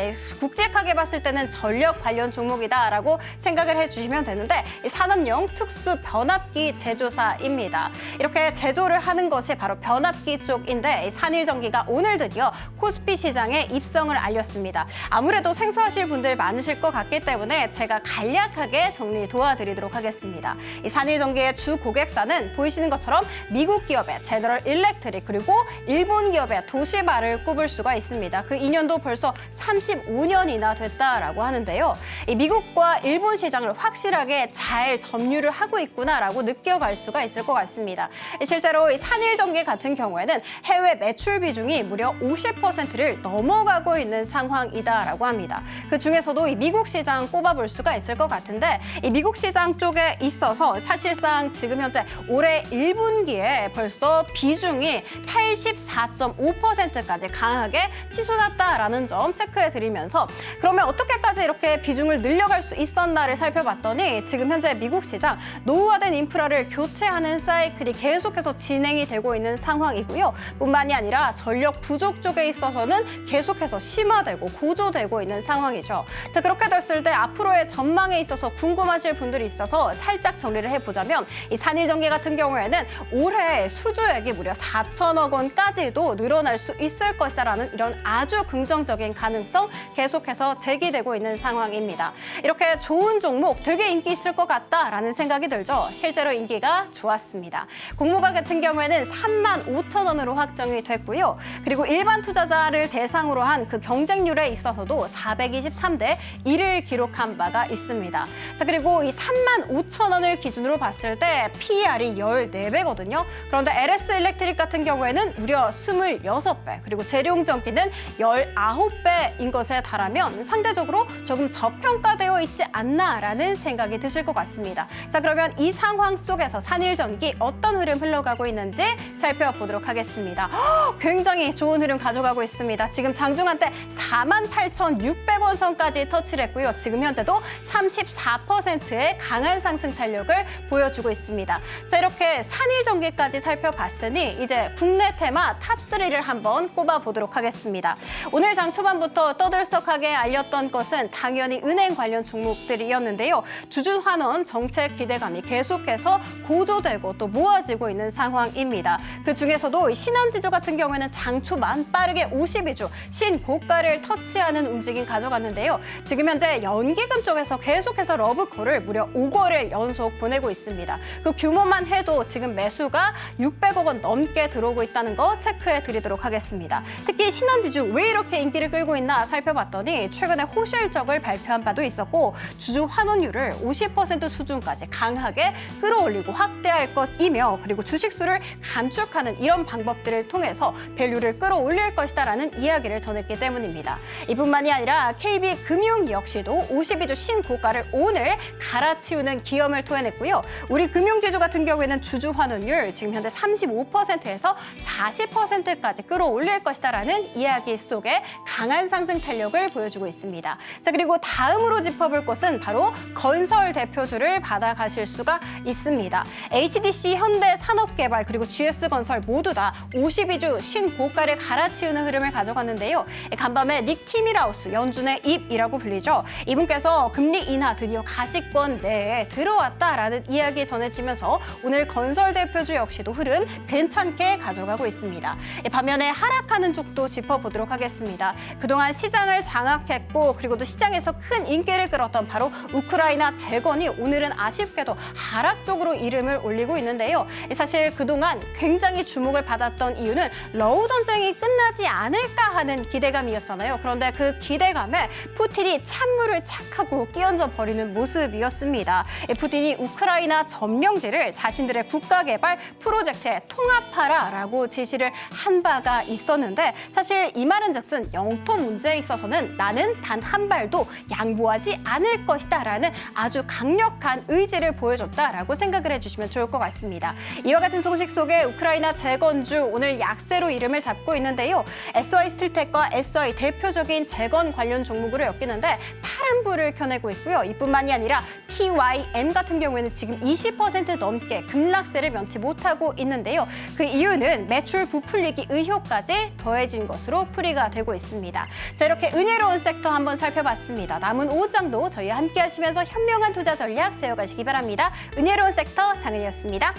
국제하게 봤을 때는 전력 관련 종목이다라고 생각을 해주시면 되는데 산업용 특수 변압기 제조사입니다. 이렇게 제조를 하는 것이 바로 변압기 쪽인데 산일전기가 오늘 드디어 코스피 시장에 입성을 알렸습니다. 아무래도 생소하실 분들 많으실 것 같기 때문에 제가 간략하게 정리 도와드리도록 하겠습니다. 이 산일전기의 주 고객사는 보이시는 것처럼 미국 기업의 제너럴 일렉트릭 그리고 일본 기업의 도시바를 꼽을 수가 있습니다. 그 인연도 벌써 35년이나 됐다라고 하는데요. 이 미국과 일본 시장을 확실하게 잘 점유를 하고 있구나라고 느껴갈 수가 있을 것 같습니다. 실제로 이 산일전기 같은 경우에는 해외 매출 비중이 무려 50%를 넘어가고 있는 상황이다라고 합니다. 그 중에서도 이 미국 시장 꼽아볼 수가 있을 것 같은데 이 미국 시장 쪽에 있어서 사실상 지금 현재 올해 1분기에 벌써 비중이 84.5% 10%까지 강하게 치솟았다라는 점 체크해드리면서 그러면 어떻게까지 이렇게 비중을 늘려갈 수 있었나를 살펴봤더니 지금 현재 미국 시장 노후화된 인프라를 교체하는 사이클이 계속해서 진행이 되고 있는 상황이고요. 뿐만이 아니라 전력 부족 쪽에 있어서는 계속해서 심화되고 고조되고 있는 상황이죠. 자, 그렇게 됐을 때 앞으로의 전망에 있어서 궁금하실 분들이 있어서 살짝 정리를 해보자면 이 산일전기 같은 경우에는 올해 수주액이 무려 4천억 원까지도 늘어날 수 있을 것이다라는 이런 아주 긍정적인 가능성 계속해서 제기되고 있는 상황입니다. 이렇게 좋은 종목 되게 인기 있을 것 같다라는 생각이 들죠. 실제로 인기가 좋았습니다. 공모가 같은 경우에는 35,000원으로 확정이 됐고요. 그리고 일반 투자자를 대상으로 한 그 경쟁률에 있어서도 423대 1을 기록한 바가 있습니다. 자, 그리고 이 35,000원을 기준으로 봤을 때 PER이 14배거든요. 그런데 LS 일렉트릭 같은 경우에는 무려 26배, 그리고 재룡전기는 19배인 것에 달하면 상대적으로 조금 저평가되어 있지 않나라는 생각이 드실 것 같습니다. 자, 그러면 이 상황 속에서 산일전기 어떤 흐름 흘러가고 있는지 살펴보도록 하겠습니다. 굉장히 좋은 흐름 가져가고 있습니다. 지금 장중한 때 48,600원 선까지 터치를 했고요. 지금 현재도 34%의 강한 상승 탄력을 보여주고 있습니다. 자, 이렇게 산일전기까지 살펴봤으니 이제 국내 테마 탑3를 한번 꼽아보도록 하겠습니다. 오늘 장 초반부터 떠들썩하게 알렸던 것은 당연히 은행 관련 종목들이었는데요. 주주환원 정책 기대감이 계속해서 고조되고 또 모아지고 있는 상황입니다. 그중에서도 신한지주 같은 경우에는 장 초반 빠르게 52주 신고가를 터치하는 움직임 가져갔는데요. 지금 현재 연기금 쪽에서 계속해서 러브콜을 무려 5거래를 연속 보내고 있습니다. 그 규모만 해도 지금 매수가 600억 원 넘게 들어오고 있다는 거 체크해 드리도록 하겠습니다. 특히 신한지주 왜 이렇게 인기를 끌고 있나 살펴봤더니 최근에 호실적을 발표한 바도 있었고 주주 환원율을 50% 수준까지 강하게 끌어올리고 확대할 것이며 그리고 주식수를 감축하는 이런 방법들을 통해서 밸류를 끌어올릴 것이다라는 이야기를 전했기 때문입니다. 이뿐만이 아니라 KB금융 역시도 52주 신고가를 오늘 갈아치우는 기염을 토해냈고요. 우리 금융지주 같은 경우에는 주주 환원율 지금 현재 35%에서 40%까지 끌어올릴 것이다라는 이야기 속에 강한 상승 탄력을 보여주고 있습니다. 자, 그리고 다음으로 짚어볼 것은 바로 건설 대표주를 받아가실 수가 있습니다. HDC, 현대산업개발 그리고 GS건설 모두 다 52주 신고가를 갈아치우는 흐름을 가져갔는데요. 간밤에 닉 티밀하우스, 연준의 입이라고 불리죠. 이분께서 금리 인하 드디어 가시권 내에 들어왔다라는 이야기 전해지면서 오늘 건설 대표주 역시도 흐름 괜찮게 가져가고 있습니다. 반면에 하락하는 쪽도 짚어보도록 하겠습니다. 그동안 시장을 장악했고 그리고 또 시장에서 큰 인기를 끌었던 바로 우크라이나 재건이 오늘은 아쉽게도 하락 쪽으로 이름을 올리고 있는데요. 사실 그동안 굉장히 주목을 받았던 이유는 러우 전쟁이 끝나지 않을까 하는 기대감이었잖아요. 그런데 그 기대감에 푸틴이 찬물을 착하고 끼얹어 버리는 모습이었습니다. 푸틴이 우크라이나 점령지를 자신들의 국가개발 프로젝트에 통합하라라고 지시를 한 바가 있었는데 사실 이 말은즉슨 영토 문제에 있어서는 나는 단 한 발도 양보하지 않을 것이다라는 아주 강력한 의지를 보여줬다라고 생각을 해주시면 좋을 것 같습니다. 이와 같은 소식 속에 우크라이나 재건주 오늘 약세로 이름을 잡고 있는데요. SY 스틸텍과 SY 대표적인 재건 관련 종목으로 엮이는데 파란불을 켜내고 있고요. 이뿐만이 아니라 TYM 같은 경우에는 지금 20% 넘게 급락세를 면치 못하고 있는데요. 그 이유는 매출 부풀리기 의혹까지 더해진 것으로 풀이가 되고 있습니다. 자, 이렇게 은혜로운 섹터 한번 살펴봤습니다. 남은 5장도 저희와 함께 하시면서 현명한 투자 전략 세워가시기 바랍니다. 은혜로운 섹터 장은이었습니다.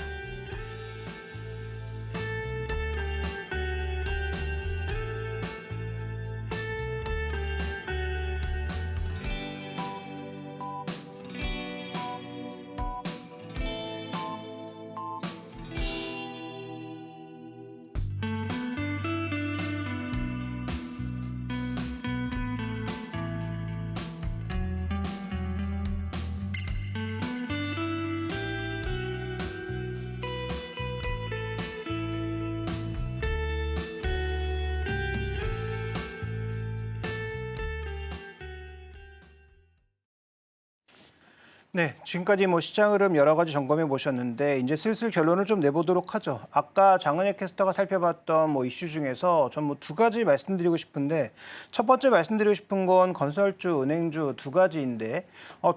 네, 지금까지 뭐 시장 흐름 여러 가지 점검해 보셨는데 이제 슬슬 결론을 좀 내보도록 하죠. 아까 장은혜 캐스터가 살펴봤던 뭐 이슈 중에서 전 뭐 두 가지 말씀드리고 싶은데 첫 번째 말씀드리고 싶은 건 건설주, 은행주 두 가지인데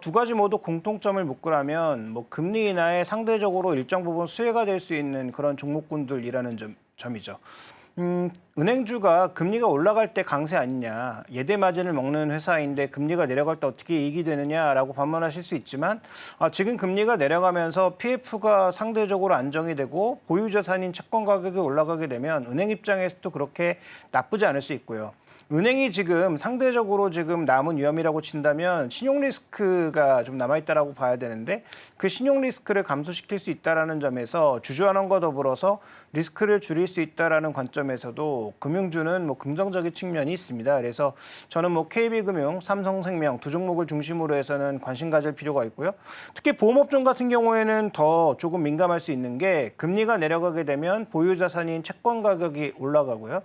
두 가지 모두 공통점을 묶으라면 뭐 금리 인하에 상대적으로 일정 부분 수혜가 될 수 있는 그런 종목군들이라는 점이죠. 은행주가 금리가 올라갈 때 강세 아니냐, 예대 마진을 먹는 회사인데 금리가 내려갈 때 어떻게 이익이 되느냐라고 반문하실 수 있지만 지금 금리가 내려가면서 PF가 상대적으로 안정이 되고 보유자산인 채권 가격이 올라가게 되면 은행 입장에서도 그렇게 나쁘지 않을 수 있고요. 은행이 지금 상대적으로 지금 남은 위험이라고 친다면 신용 리스크가 좀 남아있다라고 봐야 되는데 그 신용 리스크를 감소시킬 수 있다라는 점에서 주주환원과 더불어서 리스크를 줄일 수 있다라는 관점에서도 금융주는 뭐 긍정적인 측면이 있습니다. 그래서 저는 뭐 KB금융, 삼성생명 두 종목을 중심으로 해서는 관심 가질 필요가 있고요. 특히 보험업종 같은 경우에는 더 조금 민감할 수 있는 게 금리가 내려가게 되면 보유자산인 채권 가격이 올라가고요.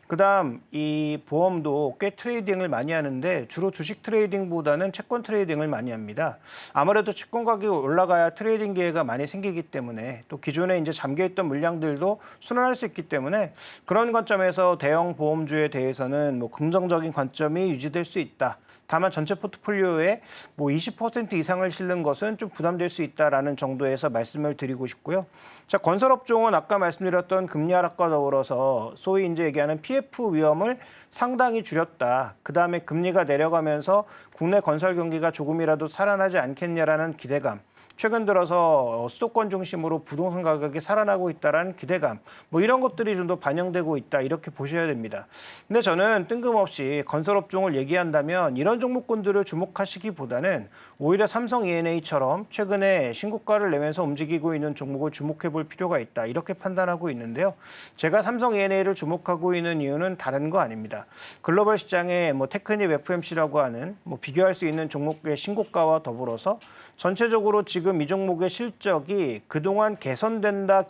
그다음 이 보험도 꽤 트레이딩을 많이 하는데 주로 주식 트레이딩보다는 채권 트레이딩을 많이 합니다. 아무래도 채권 가격이 올라가야 트레이딩 기회가 많이 생기기 때문에 또 기존에 이제 잠겨있던 물량들도 순환할 수 있기 때문에 그런 관점에서 대형 보험주에 대해서는 뭐 긍정적인 관점이 유지될 수 있다. 다만 전체 포트폴리오에 뭐 20% 이상을 실는 것은 좀 부담될 수 있다라는 정도에서 말씀을 드리고 싶고요. 자, 건설업종은 아까 말씀드렸던 금리 하락과 더불어서 소위 이제 얘기하는 PF 위험을 상당히 줄였다. 그다음에 금리가 내려가면서 국내 건설 경기가 조금이라도 살아나지 않겠냐라는 기대감. 최근 들어서 수도권 중심으로 부동산 가격이 살아나고 있다라는 기대감, 뭐 이런 것들이 좀 더 반영되고 있다 이렇게 보셔야 됩니다. 근데 저는 뜬금없이 건설업종을 얘기한다면 이런 종목군들을 주목하시기보다는 오히려 삼성 E&A처럼 최근에 신고가를 내면서 움직이고 있는 종목을 주목해 볼 필요가 있다 이렇게 판단하고 있는데요. 제가 삼성 E&A를 주목하고 있는 이유는 다른 거 아닙니다. 글로벌 시장에 뭐 테크닉 FMC라고 하는 뭐 비교할 수 있는 종목의 신고가와 더불어서 전체적으로 지금 이 종목의 실적이 그동안 개선된다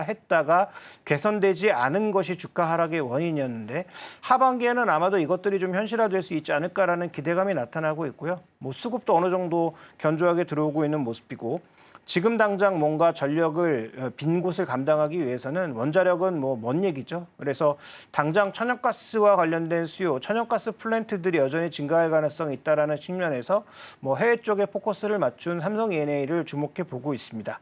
했다가 개선되지 않은 것이 주가 하락의 원인이었는데 하반기에는 아마도 이것들이 좀 현실화될 수 있지 않을까라는 기대감이 나타나고 있고요. 뭐 수급도 어느 정도 견조하게 들어오고 있는 모습이고 지금 당장 뭔가 전력을 빈 곳을 감당하기 위해서는 원자력은 뭐 먼 얘기죠. 그래서 당장 천연가스와 관련된 수요, 천연가스 플랜트들이 여전히 증가할 가능성이 있다라는 측면에서 뭐 해외 쪽에 포커스를 맞춘 삼성 E&A를 주목해 보고 있습니다.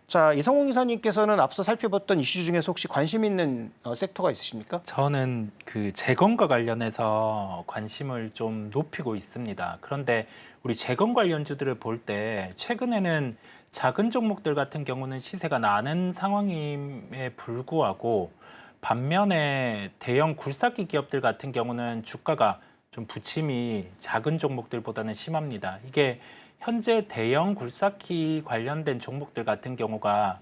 자, 이성훈 기사님께서는 앞서 살펴봤던 이슈 중에서 혹시 관심 있는 섹터가 있으십니까? 저는 그 재건과 관련해서 관심을 좀 높이고 있습니다. 그런데 우리 재건 관련주들을 볼 때 최근에는 작은 종목들 같은 경우는 시세가 나는 상황임에 불구하고 반면에 대형 굴삭기 기업들 같은 경우는 주가가 좀 부침이 작은 종목들보다는 심합니다. 이게 현재 대형 굴삭기 관련된 종목들 같은 경우가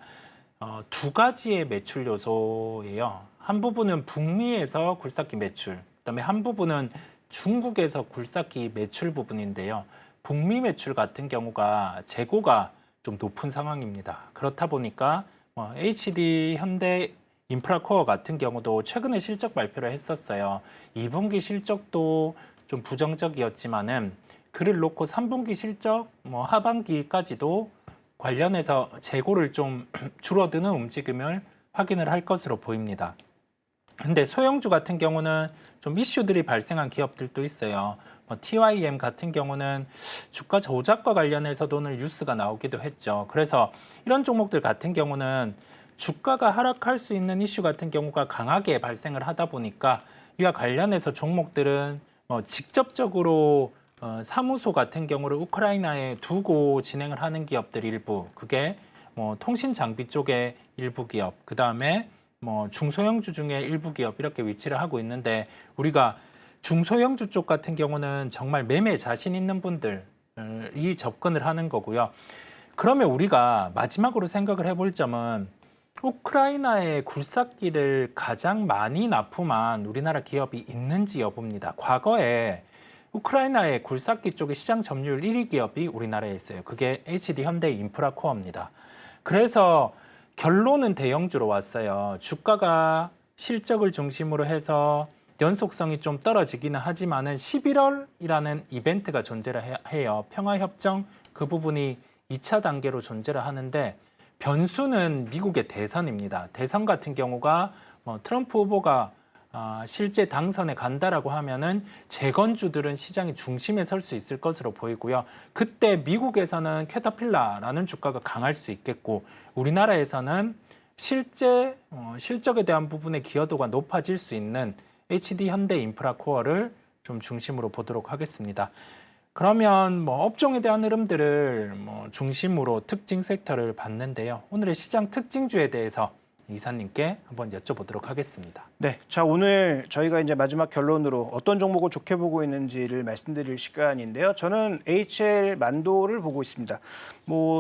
두 가지의 매출 요소예요. 한 부분은 북미에서 굴삭기 매출, 그다음에 한 부분은 중국에서 굴삭기 매출 부분인데요. 북미 매출 같은 경우가 재고가 좀 높은 상황입니다. 그렇다 보니까 HD 현대 인프라코어 같은 경우도 최근에 실적 발표를 했었어요. 2분기 실적도 좀 부정적이었지만은 그를 놓고 3분기 실적, 하반기까지도 관련해서 재고를 좀 줄어드는 움직임을 확인을 할 것으로 보입니다. 근데 소형주 같은 경우는 좀 이슈들이 발생한 기업들도 있어요. TYM 같은 경우는 주가 조작과 관련해서도 오늘 뉴스가 나오기도 했죠. 그래서 이런 종목들 같은 경우는 주가가 하락할 수 있는 이슈 같은 경우가 강하게 발생을 하다 보니까 이와 관련해서 종목들은 직접적으로 사무소 같은 경우를 우크라이나에 두고 진행을 하는 기업들 일부, 그게 통신 장비 쪽의 일부 기업, 그 다음에 중소형주 중에 일부 기업 이렇게 위치를 하고 있는데 우리가 중소형주 쪽 같은 경우는 정말 매매 자신 있는 분들이 접근을 하는 거고요. 그러면 우리가 마지막으로 생각을 해볼 점은 우크라이나의 굴삭기를 가장 많이 납품한 우리나라 기업이 있는지 여부입니다. 과거에 우크라이나의 굴삭기 쪽의 시장 점유율 1위 기업이 우리나라에 있어요. 그게 HD 현대 인프라코어입니다. 그래서 결론은 대형주로 왔어요. 주가가 실적을 중심으로 해서 연속성이 좀 떨어지기는 하지만은 11월이라는 이벤트가 존재를 해요. 평화협정 그 부분이 2차 단계로 존재를 하는데 변수는 미국의 대선입니다. 대선 같은 경우가 트럼프 후보가 실제 당선에 간다라고 하면은 재건주들은 시장의 중심에 설 수 있을 것으로 보이고요. 그때 미국에서는 캐터필라라는 주가가 강할 수 있겠고 우리나라에서는 실제 실적에 대한 부분의 기여도가 높아질 수 있는 HD 현대 인프라코어를 좀 중심으로 보도록 하겠습니다. 그러면 업종에 대한 흐름들을 중심으로 특징 섹터를 봤는데요. 오늘의 시장 특징주에 대해서 이사님께 한번 여쭤보도록 하겠습니다. 네, 자 오늘 저희가 이제 마지막 결론으로 어떤 종목을 좋게 보고 있는지를 말씀드릴 시간인데요. 저는 HL 만도를 보고 있습니다.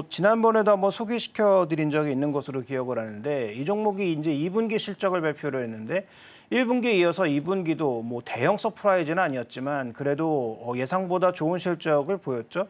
지난번에도 한번 소개시켜드린 적이 있는 것으로 기억을 하는데 이 종목이 이제 2분기 실적을 발표를 했는데 1분기에 이어서 2분기도 대형 서프라이즈는 아니었지만 그래도 예상보다 좋은 실적을 보였죠.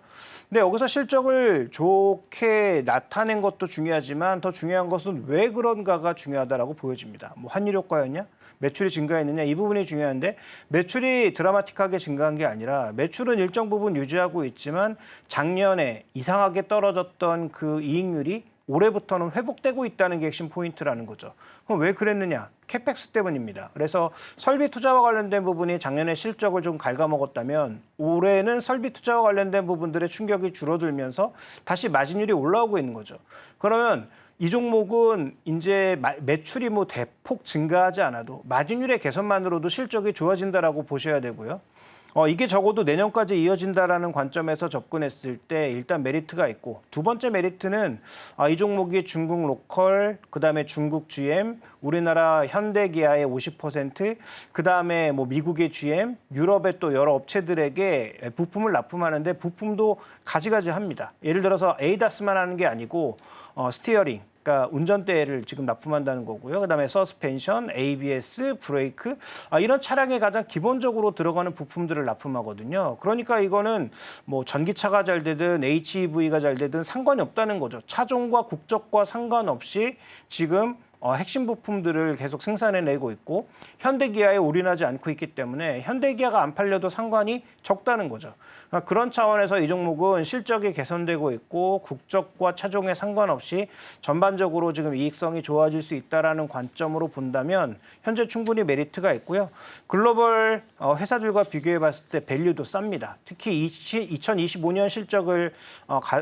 근데 여기서 실적을 좋게 나타낸 것도 중요하지만 더 중요한 것은 왜 그런가가 중요하다라고 보여집니다. 환율 효과였냐? 매출이 증가했느냐? 이 부분이 중요한데 매출이 드라마틱하게 증가한 게 아니라 매출은 일정 부분 유지하고 있지만 작년에 이상하게 떨어졌던 그 이익률이 올해부터는 회복되고 있다는 게 핵심 포인트라는 거죠. 그럼 왜 그랬느냐? 캐펙스 때문입니다. 그래서 설비 투자와 관련된 부분이 작년에 실적을 좀 갉아먹었다면 올해는 설비 투자와 관련된 부분들의 충격이 줄어들면서 다시 마진율이 올라오고 있는 거죠. 그러면 이 종목은 이제 매출이 대폭 증가하지 않아도 마진율의 개선만으로도 실적이 좋아진다라고 보셔야 되고요. 이게 적어도 내년까지 이어진다라는 관점에서 접근했을 때 일단 메리트가 있고 두 번째 메리트는 이 종목이 중국 로컬, 그다음에 중국 GM, 우리나라 현대기아의 50%, 그다음에 미국의 GM, 유럽의 또 여러 업체들에게 부품을 납품하는데 부품도 가지가지합니다. 예를 들어서 에이다스만 하는 게 아니고 스티어링, 그러니까 운전대를 지금 납품한다는 거고요. 그다음에 서스펜션, ABS, 브레이크 이런 차량에 가장 기본적으로 들어가는 부품들을 납품하거든요. 그러니까 이거는 전기차가 잘 되든 HEV가 잘 되든 상관이 없다는 거죠. 차종과 국적과 상관없이 지금 핵심 부품들을 계속 생산해내고 있고 현대기아에 올인하지 않고 있기 때문에 현대기아가 안 팔려도 상관이 적다는 거죠. 그러니까 그런 차원에서 이 종목은 실적이 개선되고 있고 국적과 차종에 상관없이 전반적으로 지금 이익성이 좋아질 수 있다는 관점으로 본다면 현재 충분히 메리트가 있고요. 글로벌 회사들과 비교해 봤을 때 밸류도 쌉니다. 특히 2025년 실적을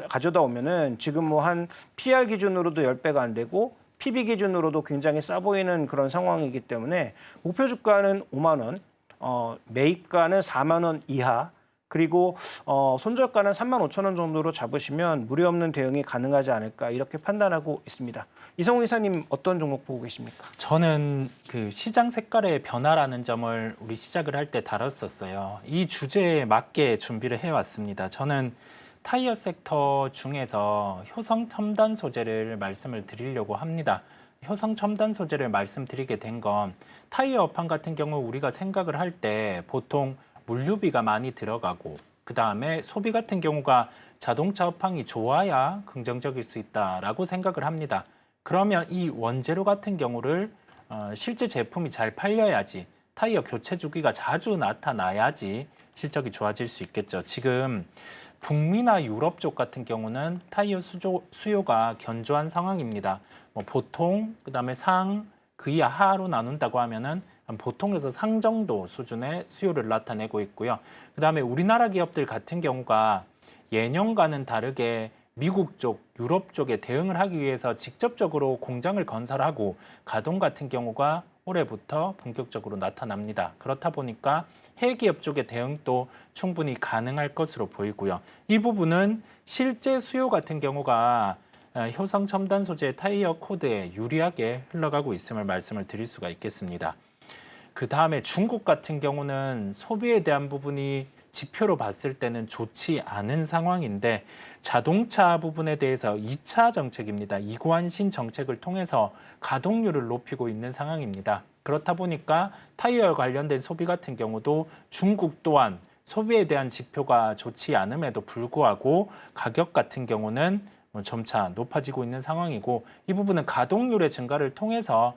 가져다 오면은 지금 한 PR 기준으로도 10배가 안 되고 PB 기준으로도 굉장히 싸 보이는 그런 상황이기 때문에 목표 주가는 5만 원, 매입가는 4만 원 이하, 그리고 손절가는 3만 5천 원 정도로 잡으시면 무리 없는 대응이 가능하지 않을까 이렇게 판단하고 있습니다. 이성우 이사님 어떤 종목 보고 계십니까? 저는 그 시장 색깔의 변화라는 점을 우리 시작을 할 때 다뤘었어요. 이 주제에 맞게 준비를 해왔습니다. 저는 타이어 섹터 중에서 효성 첨단 소재를 말씀을 드리려고 합니다. 효성 첨단 소재를 말씀드리게 된 건 타이어 업황 같은 경우 우리가 생각을 할 때 보통 물류비가 많이 들어가고 그다음에 소비 같은 경우가 자동차 업황이 좋아야 긍정적일 수 있다라고 생각을 합니다. 그러면 이 원재료 같은 경우를 실제 제품이 잘 팔려야지 타이어 교체 주기가 자주 나타나야지 실적이 좋아질 수 있겠죠. 지금 북미나 유럽 쪽 같은 경우는 타이어 수요가 견조한 상황입니다. 보통, 그다음에 상, 그 이하 하로 나눈다고 하면은 보통에서 상 정도 수준의 수요를 나타내고 있고요. 그다음에 우리나라 기업들 같은 경우가 예년과는 다르게 미국 쪽, 유럽 쪽에 대응을 하기 위해서 직접적으로 공장을 건설하고 가동 같은 경우가 올해부터 본격적으로 나타납니다. 그렇다 보니까 해외 기업 쪽의 대응도 충분히 가능할 것으로 보이고요. 이 부분은 실제 수요 같은 경우가 효성 첨단 소재 타이어 코드에 유리하게 흘러가고 있음을 말씀을 드릴 수가 있겠습니다. 그 다음에 중국 같은 경우는 소비에 대한 부분이 지표로 봤을 때는 좋지 않은 상황인데 자동차 부분에 대해서 2차 정책입니다. 이관신 정책을 통해서 가동률을 높이고 있는 상황입니다. 그렇다 보니까 타이어 관련된 소비 같은 경우도 중국 또한 소비에 대한 지표가 좋지 않음에도 불구하고 가격 같은 경우는 점차 높아지고 있는 상황이고 이 부분은 가동률의 증가를 통해서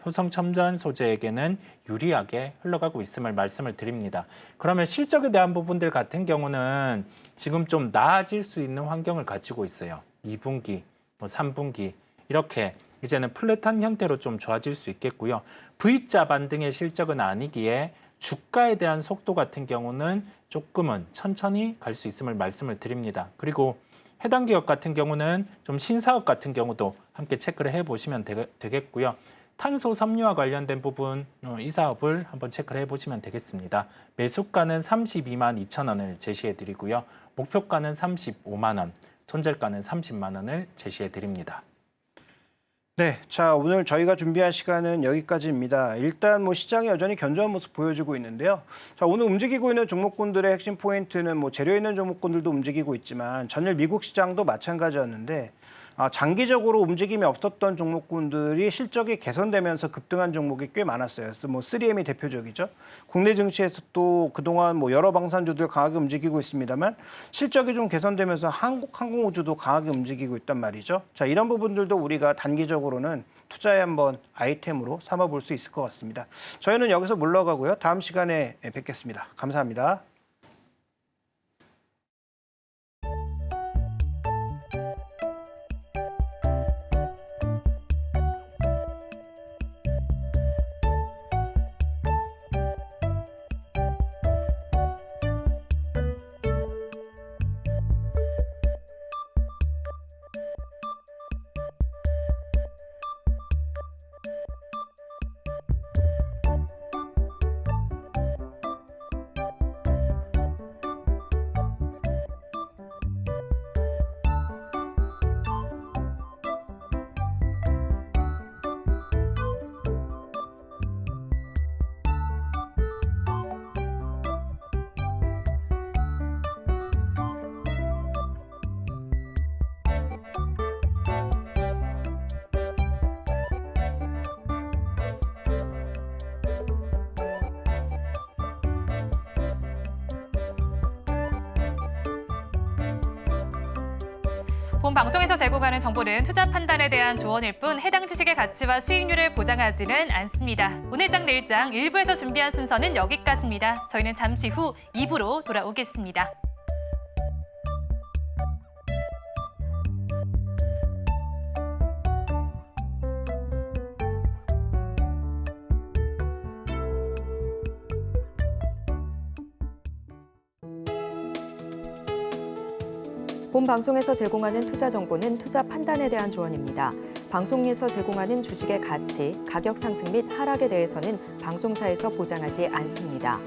효성 첨단 소재에게는 유리하게 흘러가고 있음을 말씀을 드립니다. 그러면 실적에 대한 부분들 같은 경우는 지금 좀 나아질 수 있는 환경을 가지고 있어요. 2분기, 3분기 이렇게 이제는 플랫한 형태로 좀 좋아질 수 있겠고요. V자 반등의 실적은 아니기에 주가에 대한 속도 같은 경우는 조금은 천천히 갈 수 있음을 말씀을 드립니다. 그리고 해당 기업 같은 경우는 좀 신사업 같은 경우도 함께 체크를 해보시면 되겠고요. 탄소 섬유와 관련된 부분 이 사업을 한번 체크를 해보시면 되겠습니다. 매수가는 32만 2천 원을 제시해 드리고요. 목표가는 35만 원, 손절가는 30만 원을 제시해 드립니다. 네, 자 오늘 저희가 준비한 시간은 여기까지입니다. 일단 뭐 시장이 여전히 견조한 모습 보여주고 있는데요. 자 오늘 움직이고 있는 종목군들의 핵심 포인트는 뭐 재료 있는 종목군들도 움직이고 있지만 전일 미국 시장도 마찬가지였는데 장기적으로 움직임이 없었던 종목군들이 실적이 개선되면서 급등한 종목이 꽤 많았어요. 그래서 뭐 3M이 대표적이죠. 국내 증시에서 또 그동안 뭐 여러 방산주들 강하게 움직이고 있습니다만 실적이 좀 개선되면서 한국항공우주도 강하게 움직이고 있단 말이죠. 자, 이런 부분들도 우리가 단기적으로는 투자에 한번 아이템으로 삼아볼 수 있을 것 같습니다. 저희는 여기서 물러가고요. 다음 시간에 뵙겠습니다. 감사합니다. 본 방송에서 제공하는 정보는 투자 판단에 대한 조언일 뿐 해당 주식의 가치와 수익률을 보장하지는 않습니다. 오늘장 내일장 1부에서 준비한 순서는 여기까지입니다. 저희는 잠시 후 2부로 돌아오겠습니다. 본 방송에서 제공하는 투자 정보는 투자 판단에 대한 조언입니다. 방송에서 제공하는 주식의 가치, 가격 상승 및 하락에 대해서는 방송사에서 보장하지 않습니다.